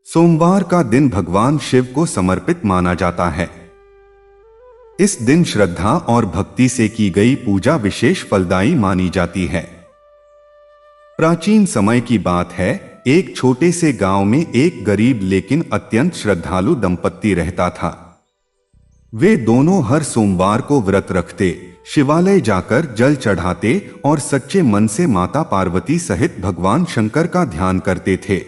सोमवार का दिन भगवान शिव को समर्पित माना जाता है। इस दिन श्रद्धा और भक्ति से की गई पूजा विशेष फलदायी मानी जाती है। प्राचीन समय की बात है, एक छोटे से गांव में एक गरीब लेकिन अत्यंत श्रद्धालु दंपत्ति रहता था। वे दोनों हर सोमवार को व्रत रखते, शिवालय जाकर जल चढ़ाते और सच्चे मन से माता पार्वती सहित भगवान शंकर का ध्यान करते थे।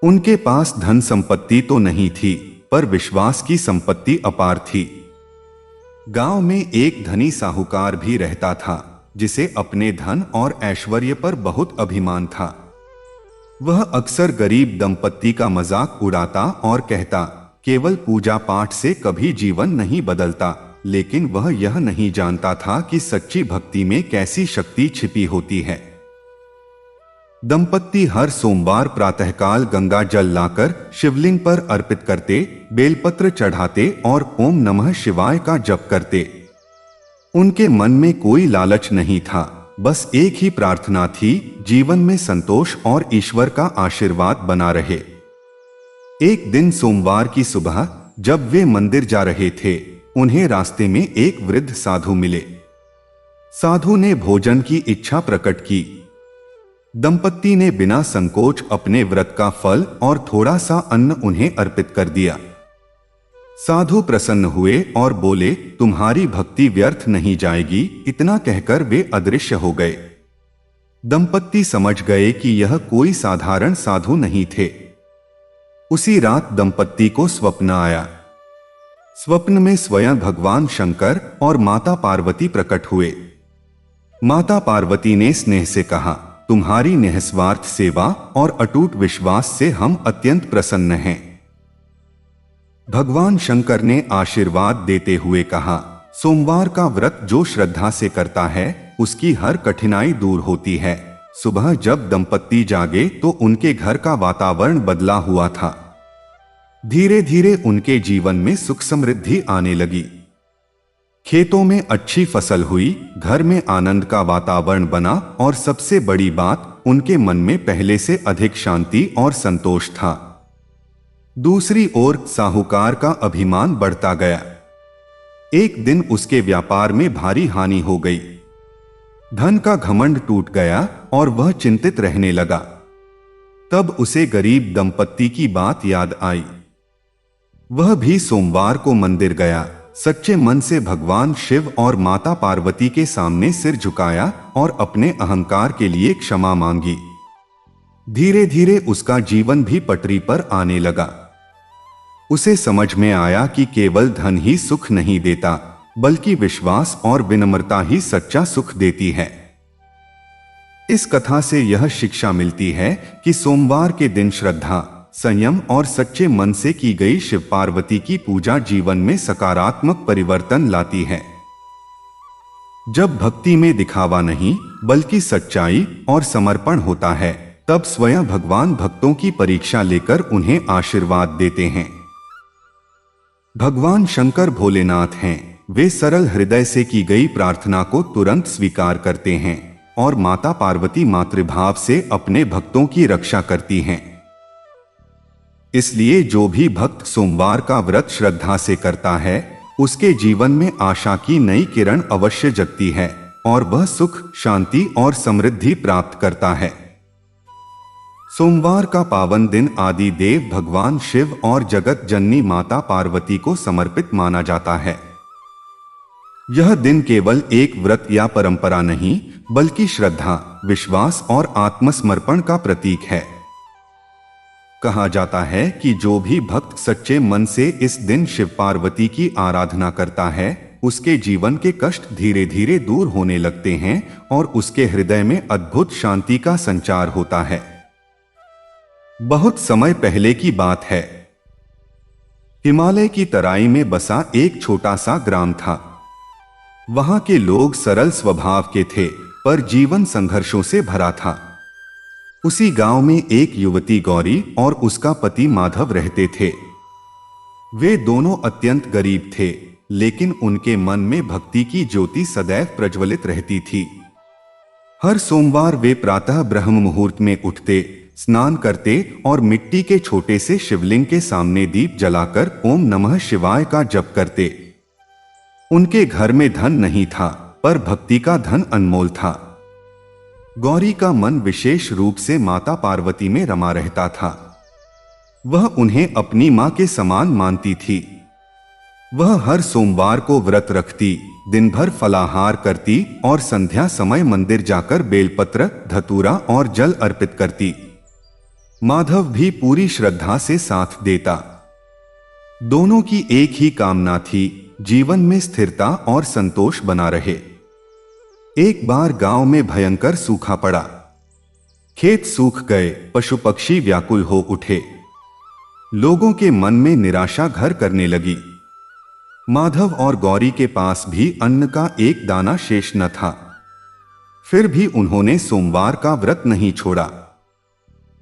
उनके पास धन संपत्ति तो नहीं थी, पर विश्वास की संपत्ति अपार थी। गांव में एक धनी साहूकार भी रहता था, जिसे अपने धन और ऐश्वर्य पर बहुत अभिमान था। वह अक्सर गरीब दंपत्ति का मजाक उड़ाता और कहता, केवल पूजा पाठ से कभी जीवन नहीं बदलता। लेकिन वह यह नहीं जानता था कि सच्ची भक्ति में कैसी शक्ति छिपी होती है। दंपत्ति हर सोमवार प्रातःकाल गंगा जल लाकर शिवलिंग पर अर्पित करते, बेलपत्र चढ़ाते और ओम नमः शिवाय का जप करते। उनके मन में कोई लालच नहीं था, बस एक ही प्रार्थना थी, जीवन में संतोष और ईश्वर का आशीर्वाद बना रहे। एक दिन सोमवार की सुबह जब वे मंदिर जा रहे थे, उन्हें रास्ते में एक वृद्ध साधु मिले। साधु ने भोजन की इच्छा प्रकट की। दंपत्ति ने बिना संकोच अपने व्रत का फल और थोड़ा सा अन्न उन्हें अर्पित कर दिया। साधु प्रसन्न हुए और बोले, तुम्हारी भक्ति व्यर्थ नहीं जाएगी। इतना कहकर वे अदृश्य हो गए। दंपत्ति समझ गए कि यह कोई साधारण साधु नहीं थे। उसी रात दंपत्ति को स्वप्न आया। स्वप्न में स्वयं भगवान शंकर और माता पार्वती प्रकट हुए। माता पार्वती ने स्नेह से कहा, तुम्हारी निस्वार्थ सेवा और अटूट विश्वास से हम अत्यंत प्रसन्न हैं। भगवान शंकर ने आशीर्वाद देते हुए कहा, सोमवार का व्रत जो श्रद्धा से करता है, उसकी हर कठिनाई दूर होती है। सुबह जब दंपत्ति जागे तो उनके घर का वातावरण बदला हुआ था। धीरे धीरे उनके जीवन में सुख समृद्धि आने लगी। खेतों में अच्छी फसल हुई, घर में आनंद का वातावरण बना और सबसे बड़ी बात, उनके मन में पहले से अधिक शांति और संतोष था। दूसरी ओर साहूकार का अभिमान बढ़ता गया। एक दिन उसके व्यापार में भारी हानि हो गई। धन का घमंड टूट गया और वह चिंतित रहने लगा। तब उसे गरीब दंपत्ति की बात याद आई। वह भी सोमवार को मंदिर गया, सच्चे मन से भगवान शिव और माता पार्वती के सामने सिर झुकाया और अपने अहंकार के लिए क्षमा मांगी। धीरे धीरे उसका जीवन भी पटरी पर आने लगा। उसे समझ में आया कि केवल धन ही सुख नहीं देता, बल्कि विश्वास और विनम्रता ही सच्चा सुख देती है। इस कथा से यह शिक्षा मिलती है कि सोमवार के दिन श्रद्धा, संयम और सच्चे मन से की गई शिव पार्वती की पूजा जीवन में सकारात्मक परिवर्तन लाती है। जब भक्ति में दिखावा नहीं, बल्कि सच्चाई और समर्पण होता है, तब स्वयं भगवान भक्तों की परीक्षा लेकर उन्हें आशीर्वाद देते हैं। भगवान शंकर भोलेनाथ हैं। वे सरल हृदय से की गई प्रार्थना को तुरंत स्वीकार करते हैं और माता पार्वती मातृभाव से अपने भक्तों की रक्षा करती हैं। इसलिए जो भी भक्त सोमवार का व्रत श्रद्धा से करता है, उसके जीवन में आशा की नई किरण अवश्य जगती है और वह सुख, शांति और समृद्धि प्राप्त करता है। सोमवार का पावन दिन आदि देव भगवान शिव और जगत जननी माता पार्वती को समर्पित माना जाता है। यह दिन केवल एक व्रत या परंपरा नहीं, बल्कि श्रद्धा, विश्वास और आत्मसमर्पण का प्रतीक है। कहा जाता है कि जो भी भक्त सच्चे मन से इस दिन शिव पार्वती की आराधना करता है, उसके जीवन के कष्ट धीरे धीरे दूर होने लगते हैं और उसके हृदय में अद्भुत शांति का संचार होता है। बहुत समय पहले की बात है। हिमालय की तराई में बसा एक छोटा सा ग्राम था। वहां के लोग सरल स्वभाव के थे, पर जीवन संघर्षों से भरा था। उसी गांव में एक युवती गौरी और उसका पति माधव रहते थे। वे दोनों अत्यंत गरीब थे, लेकिन उनके मन में भक्ति की ज्योति सदैव प्रज्वलित रहती थी। हर सोमवार वे प्रातः ब्रह्म मुहूर्त में उठते, स्नान करते और मिट्टी के छोटे से शिवलिंग के सामने दीप जलाकर ओम नमः शिवाय का जप करते। उनके घर में धन नहीं था, पर भक्ति का धन अनमोल था। गौरी का मन विशेष रूप से माता पार्वती में रमा रहता था। वह उन्हें अपनी मां के समान मानती थी। वह हर सोमवार को व्रत रखती, दिन भर फलाहार करती और संध्या समय मंदिर जाकर बेलपत्र, धतूरा और जल अर्पित करती। माधव भी पूरी श्रद्धा से साथ देता। दोनों की एक ही कामना थी, जीवन में स्थिरता और संतोष बना रहे। एक बार गांव में भयंकर सूखा पड़ा। खेत सूख गए, पशु पक्षी व्याकुल हो उठे। लोगों के मन में निराशा घर करने लगी। माधव और गौरी के पास भी अन्न का एक दाना शेष न था। फिर भी उन्होंने सोमवार का व्रत नहीं छोड़ा।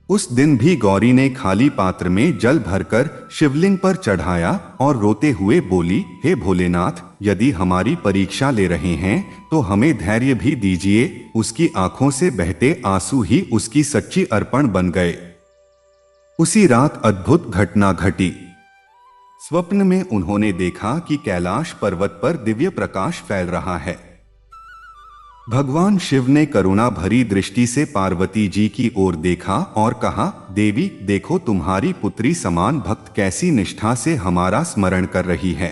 उस दिन भी गौरी ने खाली पात्र में जल भरकर शिवलिंग पर चढ़ाया और रोते हुए बोली, हे भोलेनाथ, यदि हमारी परीक्षा ले रहे हैं तो हमें धैर्य भी दीजिए। उसकी आंखों से बहते आंसू ही उसकी सच्ची अर्पण बन गए। उसी रात अद्भुत घटना घटी। स्वप्न में उन्होंने देखा कि कैलाश पर्वत पर दिव्य प्रकाश फैल रहा है। भगवान शिव ने करुणा भरी दृष्टि से पार्वती जी की ओर देखा और कहा, देवी देखो, तुम्हारी पुत्री समान भक्त कैसी निष्ठा से हमारा स्मरण कर रही है।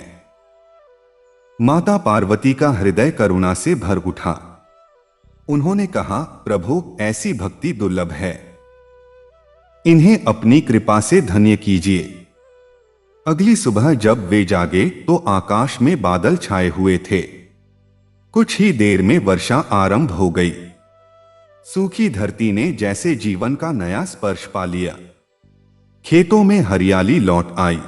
माता पार्वती का हृदय करुणा से भर उठा। उन्होंने कहा, प्रभु, ऐसी भक्ति दुर्लभ है, इन्हें अपनी कृपा से धन्य कीजिए। अगली सुबह जब वे जागे तो आकाश में बादल छाए हुए थे। कुछ ही देर में वर्षा आरंभ हो गई। सूखी धरती ने जैसे जीवन का नया स्पर्श पा लिया। खेतों में हरियाली लौट आई।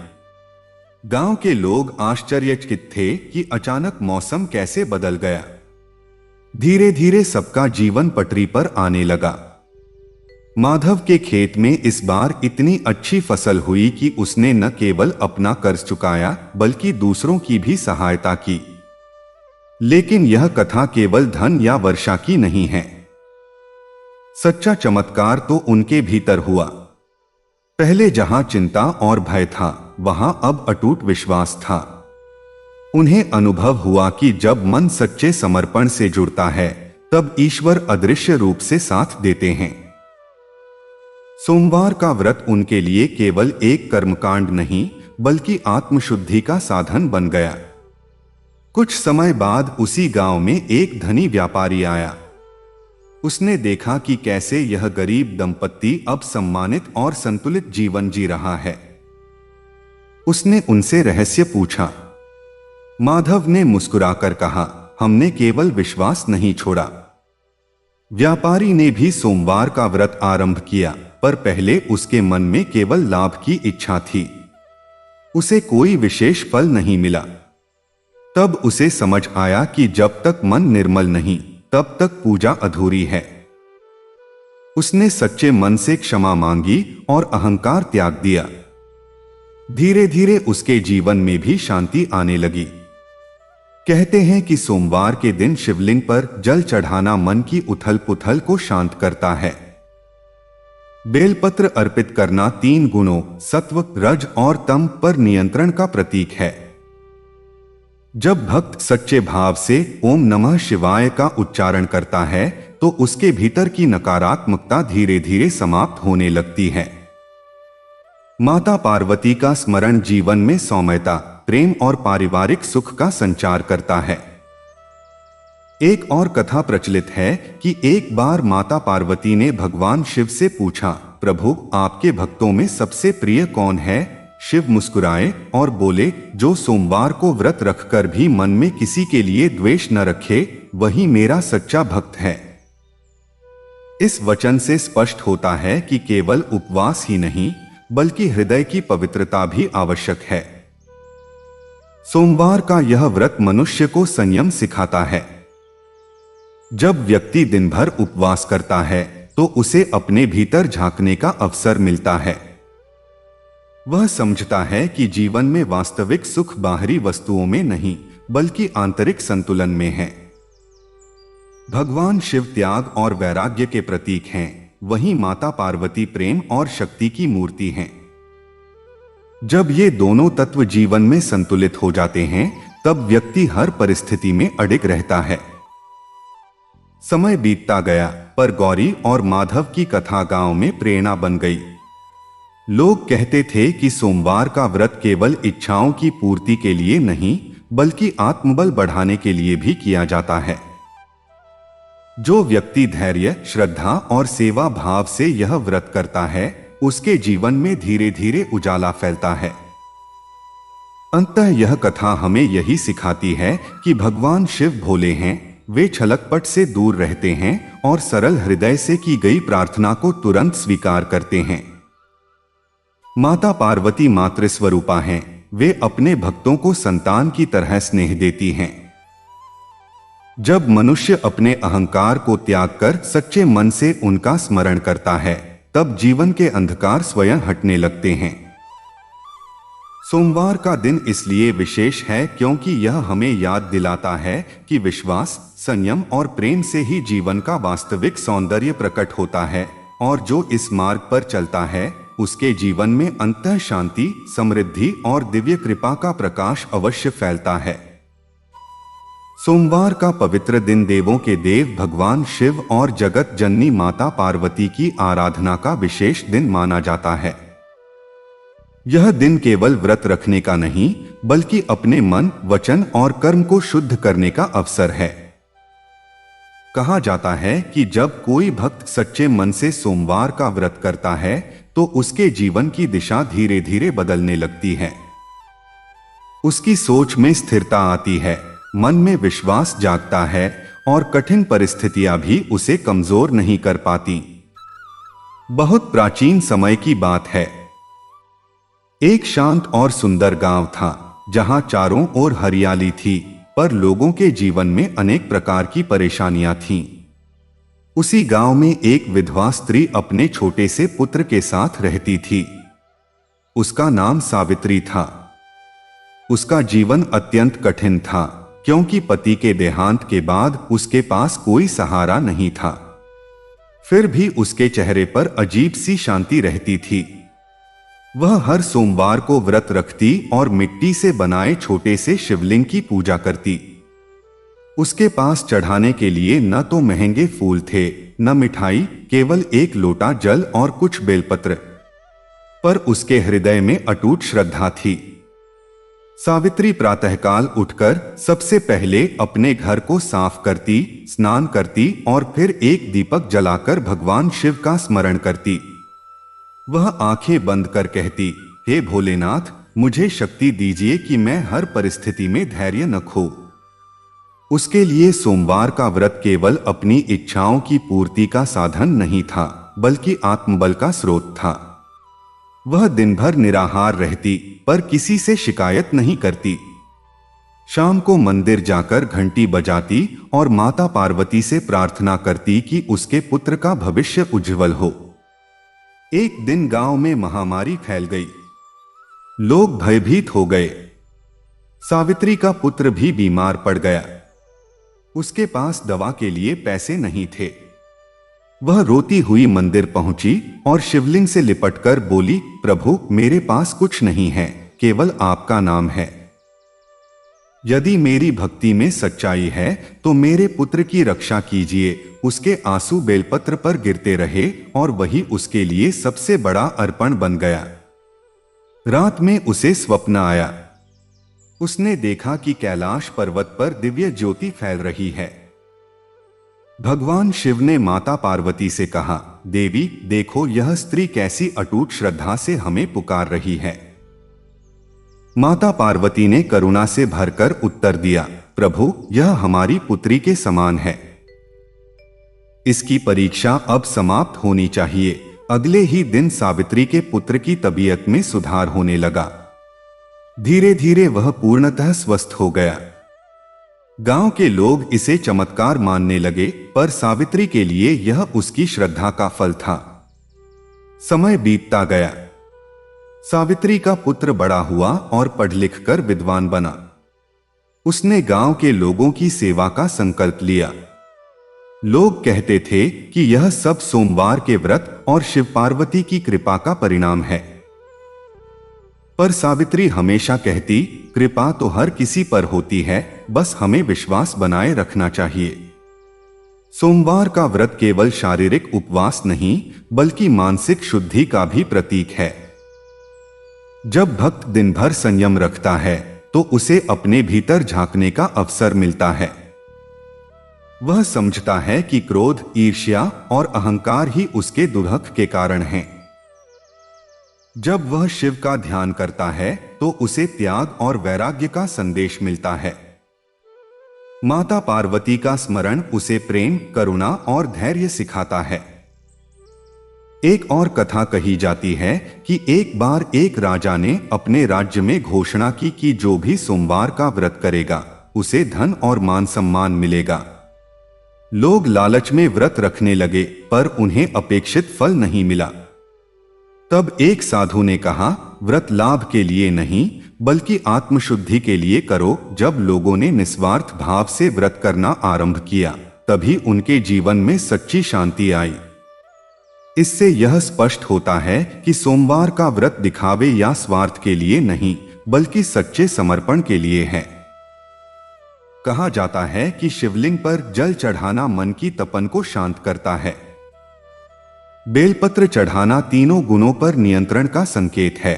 गांव के लोग आश्चर्यचकित थे कि अचानक मौसम कैसे बदल गया। धीरे धीरे सबका जीवन पटरी पर आने लगा। माधव के खेत में इस बार इतनी अच्छी फसल हुई कि उसने न केवल अपना कर्ज चुकाया बल्कि दूसरों की भी सहायता की। लेकिन यह कथा केवल धन या वर्षा की नहीं है। सच्चा चमत्कार तो उनके भीतर हुआ। पहले जहां चिंता और भय था, वहां अब अटूट विश्वास था। उन्हें अनुभव हुआ कि जब मन सच्चे समर्पण से जुड़ता है, तब ईश्वर अदृश्य रूप से साथ देते हैं। सोमवार का व्रत उनके लिए केवल एक कर्मकांड नहीं, बल्कि आत्मशुद्धि का साधन बन गया। कुछ समय बाद उसी गांव में एक धनी व्यापारी आया। उसने देखा कि कैसे यह गरीब दंपत्ति अब सम्मानित और संतुलित जीवन जी रहा है। उसने उनसे रहस्य पूछा। माधव ने मुस्कुराकर कहा, हमने केवल विश्वास नहीं छोड़ा। व्यापारी ने भी सोमवार का व्रत आरंभ किया, पर पहले उसके मन में केवल लाभ की इच्छा थी। उसे कोई विशेष फल नहीं मिला। तब उसे समझ आया कि जब तक मन निर्मल नहीं, तब तक पूजा अधूरी है। उसने सच्चे मन से क्षमा मांगी और अहंकार त्याग दिया। धीरे धीरे उसके जीवन में भी शांति आने लगी। कहते हैं कि सोमवार के दिन शिवलिंग पर जल चढ़ाना मन की उथल पुथल को शांत करता है। बेलपत्र अर्पित करना 3 गुणों सत्व, रज और तम पर नियंत्रण का प्रतीक है। जब भक्त सच्चे भाव से ओम नमः शिवाय का उच्चारण करता है, तो उसके भीतर की नकारात्मकता धीरे धीरे समाप्त होने लगती है। माता पार्वती का स्मरण जीवन में सौम्यता, प्रेम और पारिवारिक सुख का संचार करता है। एक और कथा प्रचलित है कि एक बार माता पार्वती ने भगवान शिव से पूछा, प्रभु, आपके भक्तों में सबसे प्रिय कौन है? शिव मुस्कुराए और बोले, जो सोमवार को व्रत रखकर भी मन में किसी के लिए द्वेष न रखे, वही मेरा सच्चा भक्त है। इस वचन से स्पष्ट होता है कि केवल उपवास ही नहीं, बल्कि हृदय की पवित्रता भी आवश्यक है। सोमवार का यह व्रत मनुष्य को संयम सिखाता है। जब व्यक्ति दिन भर उपवास करता है, तो उसे अपने भीतर झांकने का अवसर मिलता है। वह समझता है कि जीवन में वास्तविक सुख बाहरी वस्तुओं में नहीं, बल्कि आंतरिक संतुलन में है। भगवान शिव त्याग और वैराग्य के प्रतीक हैं, वहीं माता पार्वती प्रेम और शक्ति की मूर्ति हैं। जब ये दोनों तत्व जीवन में संतुलित हो जाते हैं, तब व्यक्ति हर परिस्थिति में अडिग रहता है। समय बीतता गया, पर गौरी और माधव की कथा गांव में प्रेरणा बन गई। लोग कहते थे कि सोमवार का व्रत केवल इच्छाओं की पूर्ति के लिए नहीं, बल्कि आत्मबल बढ़ाने के लिए भी किया जाता है। जो व्यक्ति धैर्य, श्रद्धा और सेवा भाव से यह व्रत करता है, उसके जीवन में धीरे धीरे उजाला फैलता है। अंततः यह कथा हमें यही सिखाती है कि भगवान शिव भोले हैं, वे छलकपट से दूर रहते हैं और सरल हृदय से की गई प्रार्थना को तुरंत स्वीकार करते हैं। माता पार्वती मातृस्वरूपा हैं, वे अपने भक्तों को संतान की तरह स्नेह देती हैं। जब मनुष्य अपने अहंकार को त्याग कर सच्चे मन से उनका स्मरण करता है, तब जीवन के अंधकार स्वयं हटने लगते हैं। सोमवार का दिन इसलिए विशेष है क्योंकि यह हमें याद दिलाता है कि विश्वास, संयम और प्रेम से ही जीवन का वास्तविक सौंदर्य प्रकट होता है, और जो इस मार्ग पर चलता है उसके जीवन में अंतः शांति, समृद्धि और दिव्य कृपा का प्रकाश अवश्य फैलता है। सोमवार का पवित्र दिन देवों के देव भगवान शिव और जगत जननी माता पार्वती की आराधना का विशेष दिन माना जाता है। यह दिन केवल व्रत रखने का नहीं, बल्कि अपने मन, वचन और कर्म को शुद्ध करने का अवसर है। कहा जाता है कि जब कोई भक्त सच्चे मन से सोमवार का व्रत करता है, तो उसके जीवन की दिशा धीरे धीरे बदलने लगती है। उसकी सोच में स्थिरता आती है, मन में विश्वास जागता है और कठिन परिस्थितियां भी उसे कमजोर नहीं कर पाती। बहुत प्राचीन समय की बात है। एक शांत और सुंदर गांव था, जहां चारों ओर हरियाली थी, पर लोगों के जीवन में अनेक प्रकार की परेशानियां थीं। उसी गांव में एक विधवा स्त्री अपने छोटे से पुत्र के साथ रहती थी। उसका नाम सावित्री था। उसका जीवन अत्यंत कठिन था, क्योंकि पति के देहांत के बाद उसके पास कोई सहारा नहीं था। फिर भी उसके चेहरे पर अजीब सी शांति रहती थी। वह हर सोमवार को व्रत रखती और मिट्टी से बनाए छोटे से शिवलिंग की पूजा करती। उसके पास चढ़ाने के लिए न तो महंगे फूल थे, न मिठाई, केवल एक लोटा जल और कुछ बेलपत्र। पर उसके हृदय में अटूट श्रद्धा थी। सावित्री प्रातःकाल उठकर सबसे पहले अपने घर को साफ करती, स्नान करती और फिर एक दीपक जलाकर भगवान शिव का स्मरण करती। वह आंखें बंद कर कहती, हे भोलेनाथ, मुझे शक्ति दीजिए कि मैं हर परिस्थिति में धैर्य न खो। उसके लिए सोमवार का व्रत केवल अपनी इच्छाओं की पूर्ति का साधन नहीं था, बल्कि आत्मबल का स्रोत था। वह दिन भर निराहार रहती, पर किसी से शिकायत नहीं करती। शाम को मंदिर जाकर घंटी बजाती और माता पार्वती से प्रार्थना करती कि उसके पुत्र का भविष्य उज्जवल हो। एक दिन गांव में महामारी फैल गई। लोग भयभीत हो गए। सावित्री का पुत्र भी बीमार पड़ गया। उसके पास दवा के लिए पैसे नहीं थे। वह रोती हुई मंदिर पहुंची और शिवलिंग से लिपटकर बोली, प्रभु, मेरे पास कुछ नहीं है, केवल आपका नाम है। यदि मेरी भक्ति में सच्चाई है तो मेरे पुत्र की रक्षा कीजिए। उसके आंसू बेलपत्र पर गिरते रहे और वही उसके लिए सबसे बड़ा अर्पण बन गया। रात में उसे स्वप्न आया। उसने देखा कि कैलाश पर्वत पर दिव्य ज्योति फैल रही है। भगवान शिव ने माता पार्वती से कहा, देवी, देखो यह स्त्री कैसी अटूट श्रद्धा से हमें पुकार रही है। माता पार्वती ने करुणा से भरकर उत्तर दिया, प्रभु, यह हमारी पुत्री के समान है। इसकी परीक्षा अब समाप्त होनी चाहिए। अगले ही दिन सावित्री के पुत्र की तबीयत में सुधार होने लगा। धीरे धीरे वह पूर्णतः स्वस्थ हो गया। गांव के लोग इसे चमत्कार मानने लगे, पर सावित्री के लिए यह उसकी श्रद्धा का फल था। समय बीतता गया। सावित्री का पुत्र बड़ा हुआ और पढ़ लिख कर विद्वान बना। उसने गांव के लोगों की सेवा का संकल्प लिया। लोग कहते थे कि यह सब सोमवार के व्रत और शिव पार्वती की कृपा का परिणाम है। पर सावित्री हमेशा कहती, कृपा तो हर किसी पर होती है, बस हमें विश्वास बनाए रखना चाहिए। सोमवार का व्रत केवल शारीरिक उपवास नहीं, बल्कि मानसिक शुद्धि का भी प्रतीक है। जब भक्त दिन भर संयम रखता है तो उसे अपने भीतर झांकने का अवसर मिलता है। वह समझता है कि क्रोध, ईर्ष्या और अहंकार ही उसके दुर्हक के कारण हैं। जब वह शिव का ध्यान करता है तो उसे त्याग और वैराग्य का संदेश मिलता है। माता पार्वती का स्मरण उसे प्रेम, करुणा और धैर्य सिखाता है। एक और कथा कही जाती है कि एक बार एक राजा ने अपने राज्य में घोषणा की कि जो भी सोमवार का व्रत करेगा उसे धन और मान सम्मान मिलेगा। लोग लालच में व्रत रखने लगे, पर उन्हें अपेक्षित फल नहीं मिला। तब एक साधु ने कहा, व्रत लाभ के लिए नहीं बल्कि आत्मशुद्धि के लिए करो। जब लोगों ने निस्वार्थ भाव से व्रत करना आरंभ किया, तभी उनके जीवन में सच्ची शांति आई। इससे यह स्पष्ट होता है कि सोमवार का व्रत दिखावे या स्वार्थ के लिए नहीं, बल्कि सच्चे समर्पण के लिए है। कहा जाता है कि शिवलिंग पर जल चढ़ाना मन की तपन को शांत करता है। बेलपत्र चढ़ाना तीनों गुणों पर नियंत्रण का संकेत है।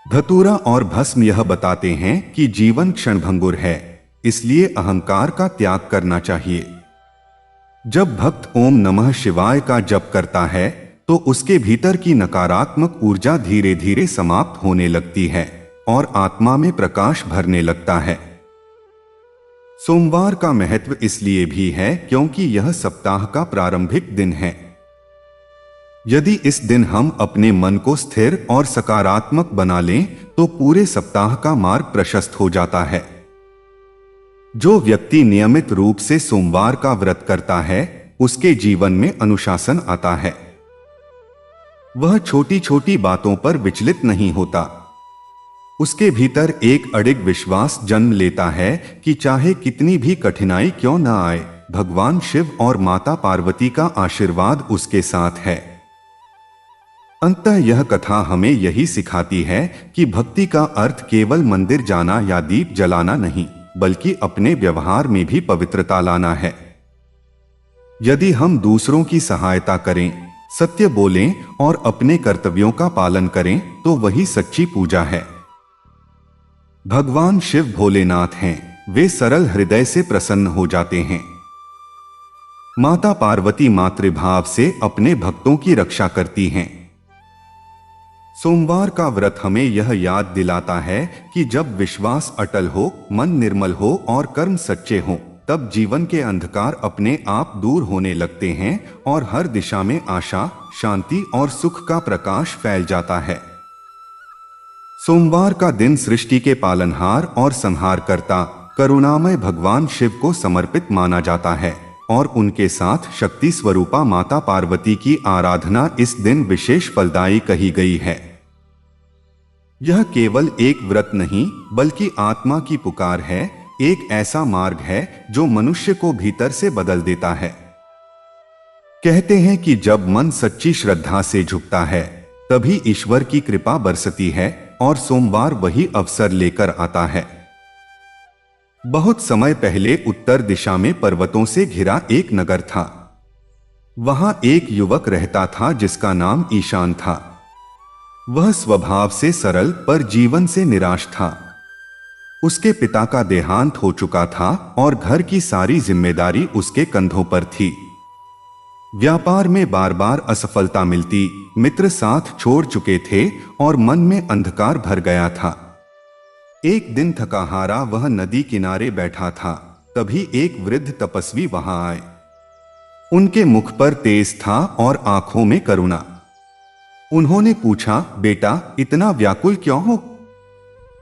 धतूरा और भस्म यह बताते हैं कि जीवन क्षणभंगुर है, इसलिए अहंकार का त्याग करना चाहिए। जब भक्त ओम नमः शिवाय का जप करता है तो उसके भीतर की नकारात्मक ऊर्जा धीरे धीरे समाप्त होने लगती है और आत्मा में प्रकाश भरने लगता है। सोमवार का महत्व इसलिए भी है क्योंकि यह सप्ताह का प्रारंभिक दिन है। यदि इस दिन हम अपने मन को स्थिर और सकारात्मक बना लें तो पूरे सप्ताह का मार्ग प्रशस्त हो जाता है। जो व्यक्ति नियमित रूप से सोमवार का व्रत करता है उसके जीवन में अनुशासन आता है। वह छोटी छोटी बातों पर विचलित नहीं होता। उसके भीतर एक अडिग विश्वास जन्म लेता है कि चाहे कितनी भी कठिनाई क्यों न आए, भगवान शिव और माता पार्वती का आशीर्वाद उसके साथ है। अंततः यह कथा हमें यही सिखाती है कि भक्ति का अर्थ केवल मंदिर जाना या दीप जलाना नहीं, बल्कि अपने व्यवहार में भी पवित्रता लाना है। यदि हम दूसरों की सहायता करें, सत्य बोलें और अपने कर्तव्यों का पालन करें तो वही सच्ची पूजा है। भगवान शिव भोलेनाथ हैं, वे सरल हृदय से प्रसन्न हो जाते हैं। माता पार्वती मातृभाव से अपने भक्तों की रक्षा करती हैं। सोमवार का व्रत हमें यह याद दिलाता है कि जब विश्वास अटल हो, मन निर्मल हो और कर्म सच्चे हों, तब जीवन के अंधकार अपने आप दूर होने लगते हैं और हर दिशा में आशा, शांति और सुख का प्रकाश फैल जाता है। सोमवार का दिन सृष्टि के पालनहार और संहारकर्ता करुणामय भगवान शिव को समर्पित माना जाता है और उनके साथ शक्ति स्वरूपा माता पार्वती की आराधना इस दिन विशेष फलदायी कही गई है। यह केवल एक व्रत नहीं बल्कि आत्मा की पुकार है, एक ऐसा मार्ग है जो मनुष्य को भीतर से बदल देता है। कहते हैं कि जब मन सच्ची श्रद्धा से झुकता है तभी ईश्वर की कृपा बरसती है और सोमवार वही अवसर लेकर आता है। बहुत समय पहले उत्तर दिशा में पर्वतों से घिरा एक नगर था। वहां एक युवक रहता था जिसका नाम ईशान था। वह स्वभाव से सरल पर जीवन से निराश था। उसके पिता का देहांत हो चुका था और घर की सारी जिम्मेदारी उसके कंधों पर थी। व्यापार में बार बार असफलता मिलती, मित्र साथ छोड़ चुके थे और मन में अंधकार भर गया था। एक दिन थकाहारा वह नदी किनारे बैठा था, तभी एक वृद्ध तपस्वी वहां आए। उनके मुख पर तेज था और आंखों में करुणा। उन्होंने पूछा, बेटा इतना व्याकुल क्यों हो?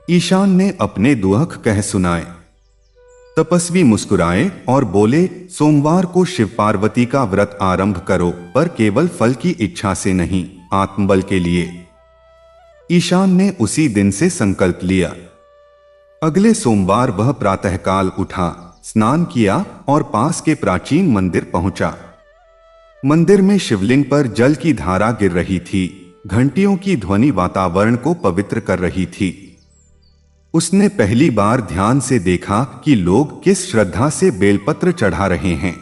ईशान ने अपने दुख कह सुनाए। तपस्वी मुस्कुराए और बोले, सोमवार को शिव पार्वती का व्रत आरंभ करो, पर केवल फल की इच्छा से नहीं, आत्मबल के लिए। ईशान ने उसी दिन से संकल्प लिया। अगले सोमवार वह प्रातःकाल उठा, स्नान किया और पास के प्राचीन मंदिर पहुंचा। मंदिर में शिवलिंग पर जल की धारा गिर रही थी। घंटियों की ध्वनि वातावरण को पवित्र कर रही थी। उसने पहली बार ध्यान से देखा कि लोग किस श्रद्धा से बेलपत्र चढ़ा रहे हैं।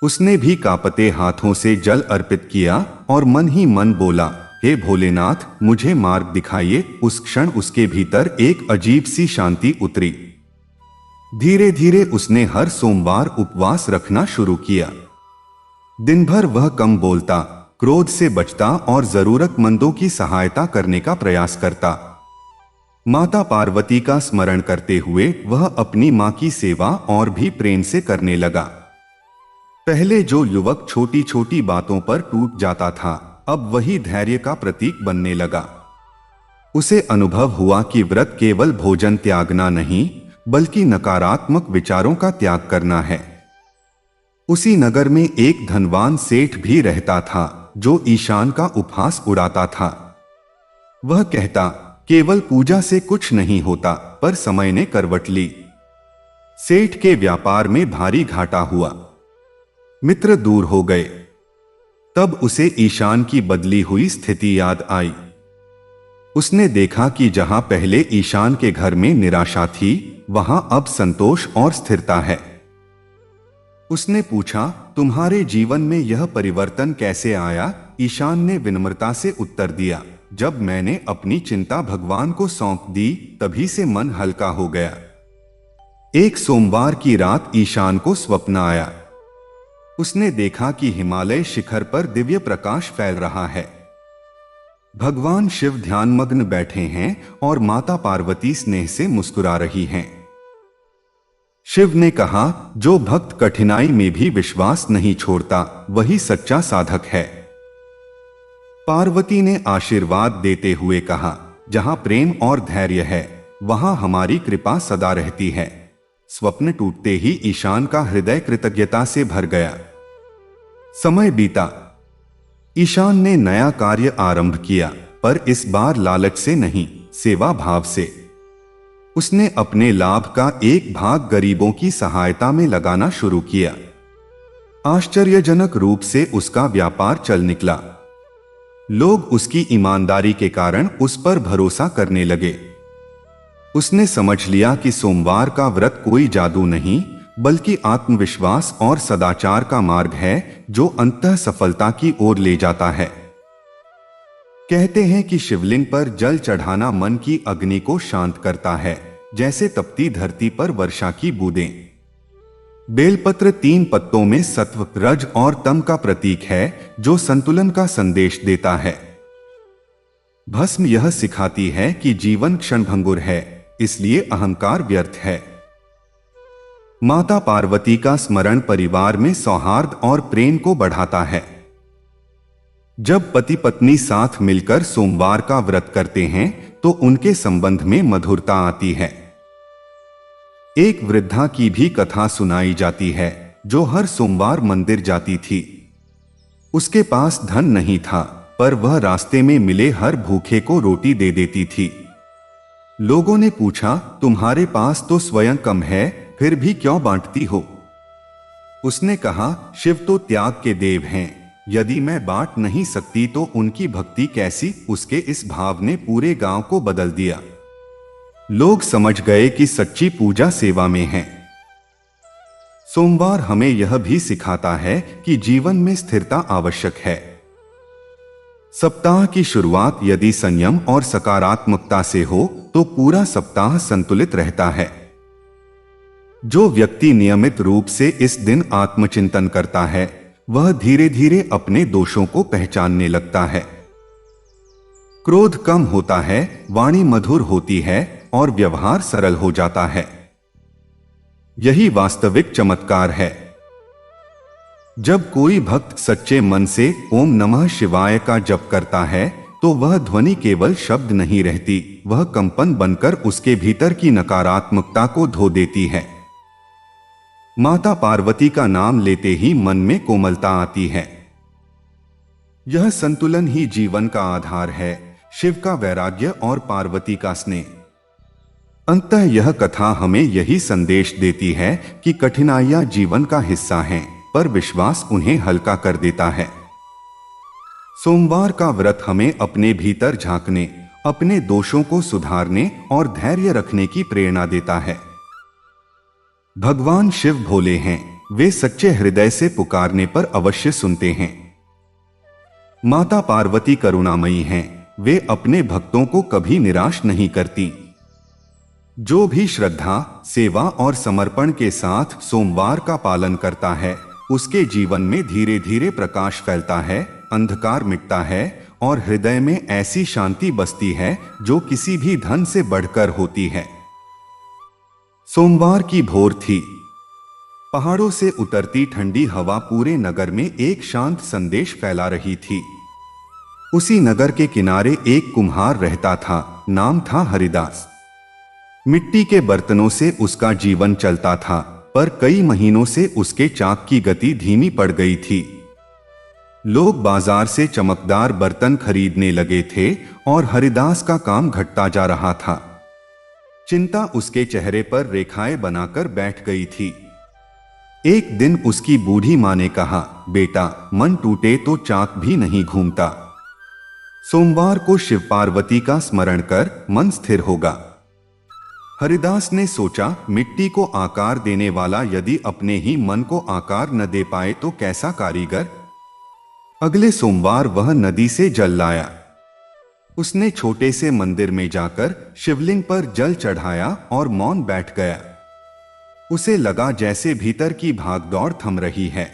उसने भी कांपते हाथों से जल अर्पित किया और मन ही मन बोला, हे भोलेनाथ, मुझे मार्ग दिखाइए। उस क्षण उसके भीतर एक अजीब सी शांति उतरी। धीरे धीरे उसने हर सोमवार उपवास रखना शुरू किया। दिन भर वह कम बोलता, क्रोध से बचता और जरूरतमंदों की सहायता करने का प्रयास करता। माता पार्वती का स्मरण करते हुए वह अपनी मां की सेवा और भी प्रेम से करने लगा। पहले जो युवक छोटी छोटी बातों पर टूट जाता था, अब वही धैर्य का प्रतीक बनने लगा। उसे अनुभव हुआ कि व्रत केवल भोजन त्यागना नहीं, बल्कि नकारात्मक विचारों का त्याग करना है। उसी नगर में एक धनवान सेठ भी रहता था जो ईशान का उपहास उड़ाता था। वह कहता, केवल पूजा से कुछ नहीं होता, पर समय ने करवट ली। सेठ के व्यापार में भारी घाटा हुआ। मित्र दूर हो गए। तब उसे ईशान की बदली हुई स्थिति याद आई। उसने देखा कि जहां पहले ईशान के घर में निराशा थी, वहां अब संतोष और स्थिरता है। उसने पूछा, तुम्हारे जीवन में यह परिवर्तन कैसे आया? ईशान ने विनम्रता से उत्तर दिया, जब मैंने अपनी चिंता भगवान को सौंप दी, तभी से मन हल्का हो गया। एक सोमवार की रात ईशान को स्वप्न आया। उसने देखा कि हिमालय शिखर पर दिव्य प्रकाश फैल रहा है। भगवान शिव ध्यानमग्न बैठे हैं और माता पार्वती स्नेह से मुस्कुरा रही हैं। शिव ने कहा, जो भक्त कठिनाई में भी विश्वास नहीं छोड़ता, वही सच्चा साधक है। पार्वती ने आशीर्वाद देते हुए कहा, जहां प्रेम और धैर्य है, वहां हमारी कृपा सदा रहती है। स्वप्न टूटते ही ईशान का हृदय कृतज्ञता से भर गया। समय बीता। ईशान ने नया कार्य आरंभ किया, पर इस बार लालच से नहीं, सेवा भाव से। उसने अपने लाभ का एक भाग गरीबों की सहायता में लगाना शुरू किया। आश्चर्यजनक रूप से उसका व्यापार चल निकला। लोग उसकी ईमानदारी के कारण उस पर भरोसा करने लगे। उसने समझ लिया कि सोमवार का व्रत कोई जादू नहीं, बल्कि आत्मविश्वास और सदाचार का मार्ग है, जो अंततः सफलता की ओर ले जाता है। कहते हैं कि शिवलिंग पर जल चढ़ाना मन की अग्नि को शांत करता है, जैसे तपती धरती पर वर्षा की बूंदें। बेलपत्र 3 पत्तों में सत्व, रज और तम का प्रतीक है, जो संतुलन का संदेश देता है। भस्म यह सिखाती है कि जीवन क्षणभंगुर है, इसलिए अहंकार व्यर्थ है। माता पार्वती का स्मरण परिवार में सौहार्द और प्रेम को बढ़ाता है। जब पति पत्नी साथ मिलकर सोमवार का व्रत करते हैं, तो उनके संबंध में मधुरता आती है। एक वृद्धा की भी कथा सुनाई जाती है, जो हर सोमवार मंदिर जाती थी। उसके पास धन नहीं था, पर वह रास्ते में मिले हर भूखे को रोटी दे देती थी। लोगों ने पूछा, तुम्हारे पास तो स्वयं कम है, फिर भी क्यों बांटती हो? उसने कहा, शिव तो त्याग के देव हैं, यदि मैं बांट नहीं सकती तो उनकी भक्ति कैसी? उसके इस भाव ने पूरे गांव को बदल दिया। लोग समझ गए कि सच्ची पूजा सेवा में है। सोमवार हमें यह भी सिखाता है कि जीवन में स्थिरता आवश्यक है। सप्ताह की शुरुआत यदि संयम और सकारात्मकता से हो, तो पूरा सप्ताह संतुलित रहता है। जो व्यक्ति नियमित रूप से इस दिन आत्मचिंतन करता है, वह धीरे धीरे अपने दोषों को पहचानने लगता है। क्रोध कम होता है, वाणी मधुर होती है और व्यवहार सरल हो जाता है। यही वास्तविक चमत्कार है। जब कोई भक्त सच्चे मन से ओम नमः शिवाय का जप करता है, तो वह ध्वनि केवल शब्द नहीं रहती, वह कंपन बनकर उसके भीतर की नकारात्मकता को धो देती है। माता पार्वती का नाम लेते ही मन में कोमलता आती है। यह संतुलन ही जीवन का आधार है, शिव का वैराग्य और पार्वती का स्नेह। अंततः यह कथा हमें यही संदेश देती है कि कठिनाइयां जीवन का हिस्सा हैं, पर विश्वास उन्हें हल्का कर देता है। सोमवार का व्रत हमें अपने भीतर झांकने, अपने दोषों को सुधारने और धैर्य रखने की प्रेरणा देता है। भगवान शिव भोले हैं, वे सच्चे हृदय से पुकारने पर अवश्य सुनते हैं। माता पार्वती करुणामयी हैं, वे अपने भक्तों को कभी निराश नहीं करती। जो भी श्रद्धा, सेवा और समर्पण के साथ सोमवार का पालन करता है, उसके जीवन में धीरे धीरे प्रकाश फैलता है, अंधकार मिटता है और हृदय में ऐसी शांति बसती है जो किसी भी धन से बढ़कर होती है। सोमवार की भोर थी। पहाड़ों से उतरती ठंडी हवा पूरे नगर में एक शांत संदेश फैला रही थी। उसी नगर के किनारे एक कुम्हार रहता था, नाम था हरिदास। मिट्टी के बर्तनों से उसका जीवन चलता था, पर कई महीनों से उसके चाक की गति धीमी पड़ गई थी। लोग बाजार से चमकदार बर्तन खरीदने लगे थे और हरिदास का काम घटता जा रहा था। चिंता उसके चेहरे पर रेखाएं बनाकर बैठ गई थी। एक दिन उसकी बूढ़ी मां ने कहा, बेटा, मन टूटे तो चाक भी नहीं घूमता। सोमवार को शिव पार्वती का स्मरण कर मन स्थिर होगा। हरिदास ने सोचा, मिट्टी को आकार देने वाला यदि अपने ही मन को आकार न दे पाए तो कैसा कारीगर। अगले सोमवार वह नदी से जल लाया। उसने छोटे से मंदिर में जाकर शिवलिंग पर जल चढ़ाया और मौन बैठ गया। उसे लगा जैसे भीतर की भागदौड़ थम रही है।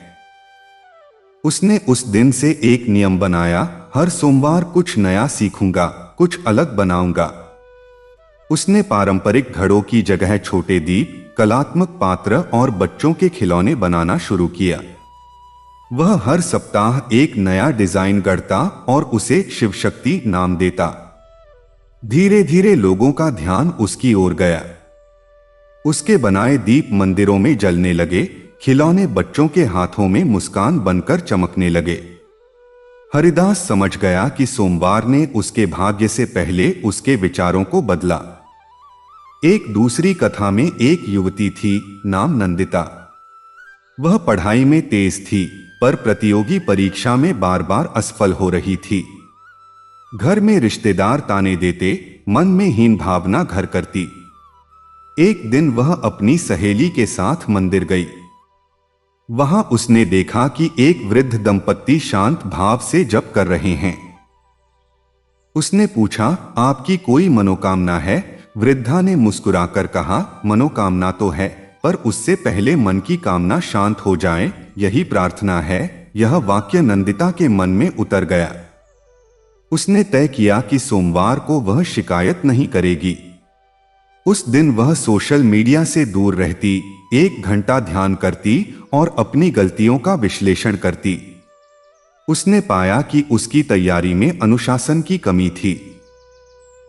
उसने उस दिन से एक नियम बनाया, हर सोमवार कुछ नया सीखूंगा, कुछ अलग बनाऊंगा। उसने पारंपरिक घड़ों की जगह छोटे दीप, कलात्मक पात्र और बच्चों के खिलौने बनाना शुरू किया। वह हर सप्ताह एक नया डिजाइन गढ़ता और उसे शिव शक्ति नाम देता। धीरे धीरे लोगों का ध्यान उसकी ओर गया। उसके बनाए दीप मंदिरों में जलने लगे, खिलौने बच्चों के हाथों में मुस्कान बनकर चमकने लगे। हरिदास समझ गया कि सोमवार ने उसके भाग्य से पहले उसके विचारों को बदला। एक दूसरी कथा में एक युवती थी, नाम नंदिता। वह पढ़ाई में तेज थी, पर प्रतियोगी परीक्षा में बार बार असफल हो रही थी। घर में रिश्तेदार ताने देते, मन में हीन भावना घर करती। एक दिन वह अपनी सहेली के साथ मंदिर गई। वहां उसने देखा कि एक वृद्ध दंपत्ति शांत भाव से जप कर रहे हैं। उसने पूछा, आपकी कोई मनोकामना है? वृद्धा ने मुस्कुराकर कहा, मनोकामना तो है, पर उससे पहले मन की कामना शांत हो जाए, यही प्रार्थना है। यह वाक्य नंदिता के मन में उतर गया। उसने तय किया कि सोमवार को वह शिकायत नहीं करेगी। उस दिन वह सोशल मीडिया से दूर रहती, 1 घंटा ध्यान करती और अपनी गलतियों का विश्लेषण करती। उसने पाया कि उसकी तैयारी में अनुशासन की कमी थी।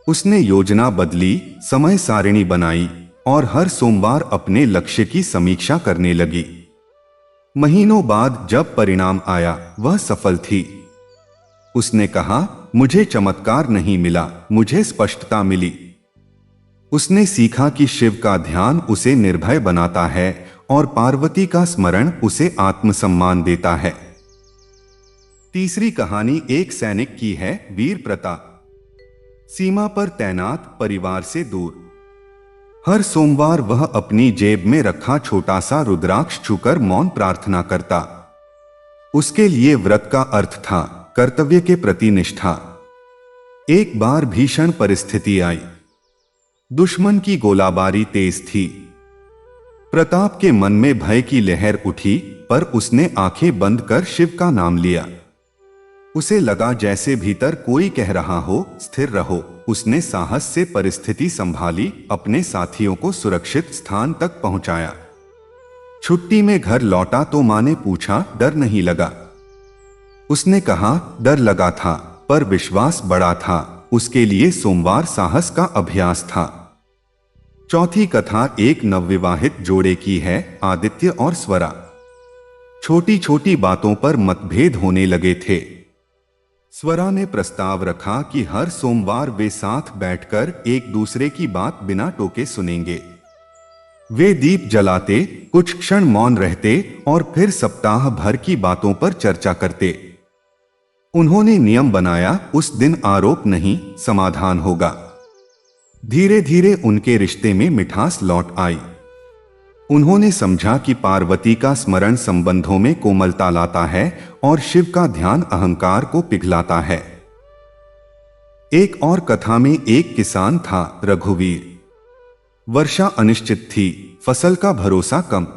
उसने योजना बदली, समय सारिणी बनाई और हर सोमवार अपने लक्ष्य की समीक्षा करने लगी। महीनों बाद जब परिणाम आया, वह सफल थी। उसने कहा, मुझे चमत्कार नहीं मिला, मुझे स्पष्टता मिली। उसने सीखा कि शिव का ध्यान उसे निर्भय बनाता है और पार्वती का स्मरण उसे आत्मसम्मान देता है। तीसरी कहानी एक सैनिक की है, वीर प्रताप। सीमा पर तैनात, परिवार से दूर। हर सोमवार वह अपनी जेब में रखा छोटा सा रुद्राक्ष छूकर मौन प्रार्थना करता। उसके लिए व्रत का अर्थ था कर्तव्य के प्रति निष्ठा। एक बार भीषण परिस्थिति आई। दुश्मन की गोलाबारी तेज थी। प्रताप के मन में भय की लहर उठी, पर उसने आंखें बंद कर शिव का नाम लिया। उसे लगा जैसे भीतर कोई कह रहा हो, स्थिर रहो। उसने साहस से परिस्थिति संभाली, अपने साथियों को सुरक्षित स्थान तक पहुंचाया। छुट्टी में घर लौटा तो मां ने पूछा, डर नहीं लगा? उसने कहा, डर लगा था, पर विश्वास बड़ा था। उसके लिए सोमवार साहस का अभ्यास था। चौथी कथा एक नवविवाहित जोड़े की है, आदित्य और स्वरा। छोटी छोटी बातों पर मतभेद होने लगे थे। स्वरा ने प्रस्ताव रखा कि हर सोमवार वे साथ बैठकर एक दूसरे की बात बिना टोके सुनेंगे। वे दीप जलाते, कुछ क्षण मौन रहते और फिर सप्ताह भर की बातों पर चर्चा करते। उन्होंने नियम बनाया, उस दिन आरोप नहीं, समाधान होगा। धीरे धीरे उनके रिश्ते में मिठास लौट आई। उन्होंने समझा कि पार्वती का स्मरण संबंधों में कोमलता लाता है और शिव का ध्यान अहंकार को पिघलाता है। एक और कथा में एक किसान था, रघुवीर। वर्षा अनिश्चित थी, फसल का भरोसा कम।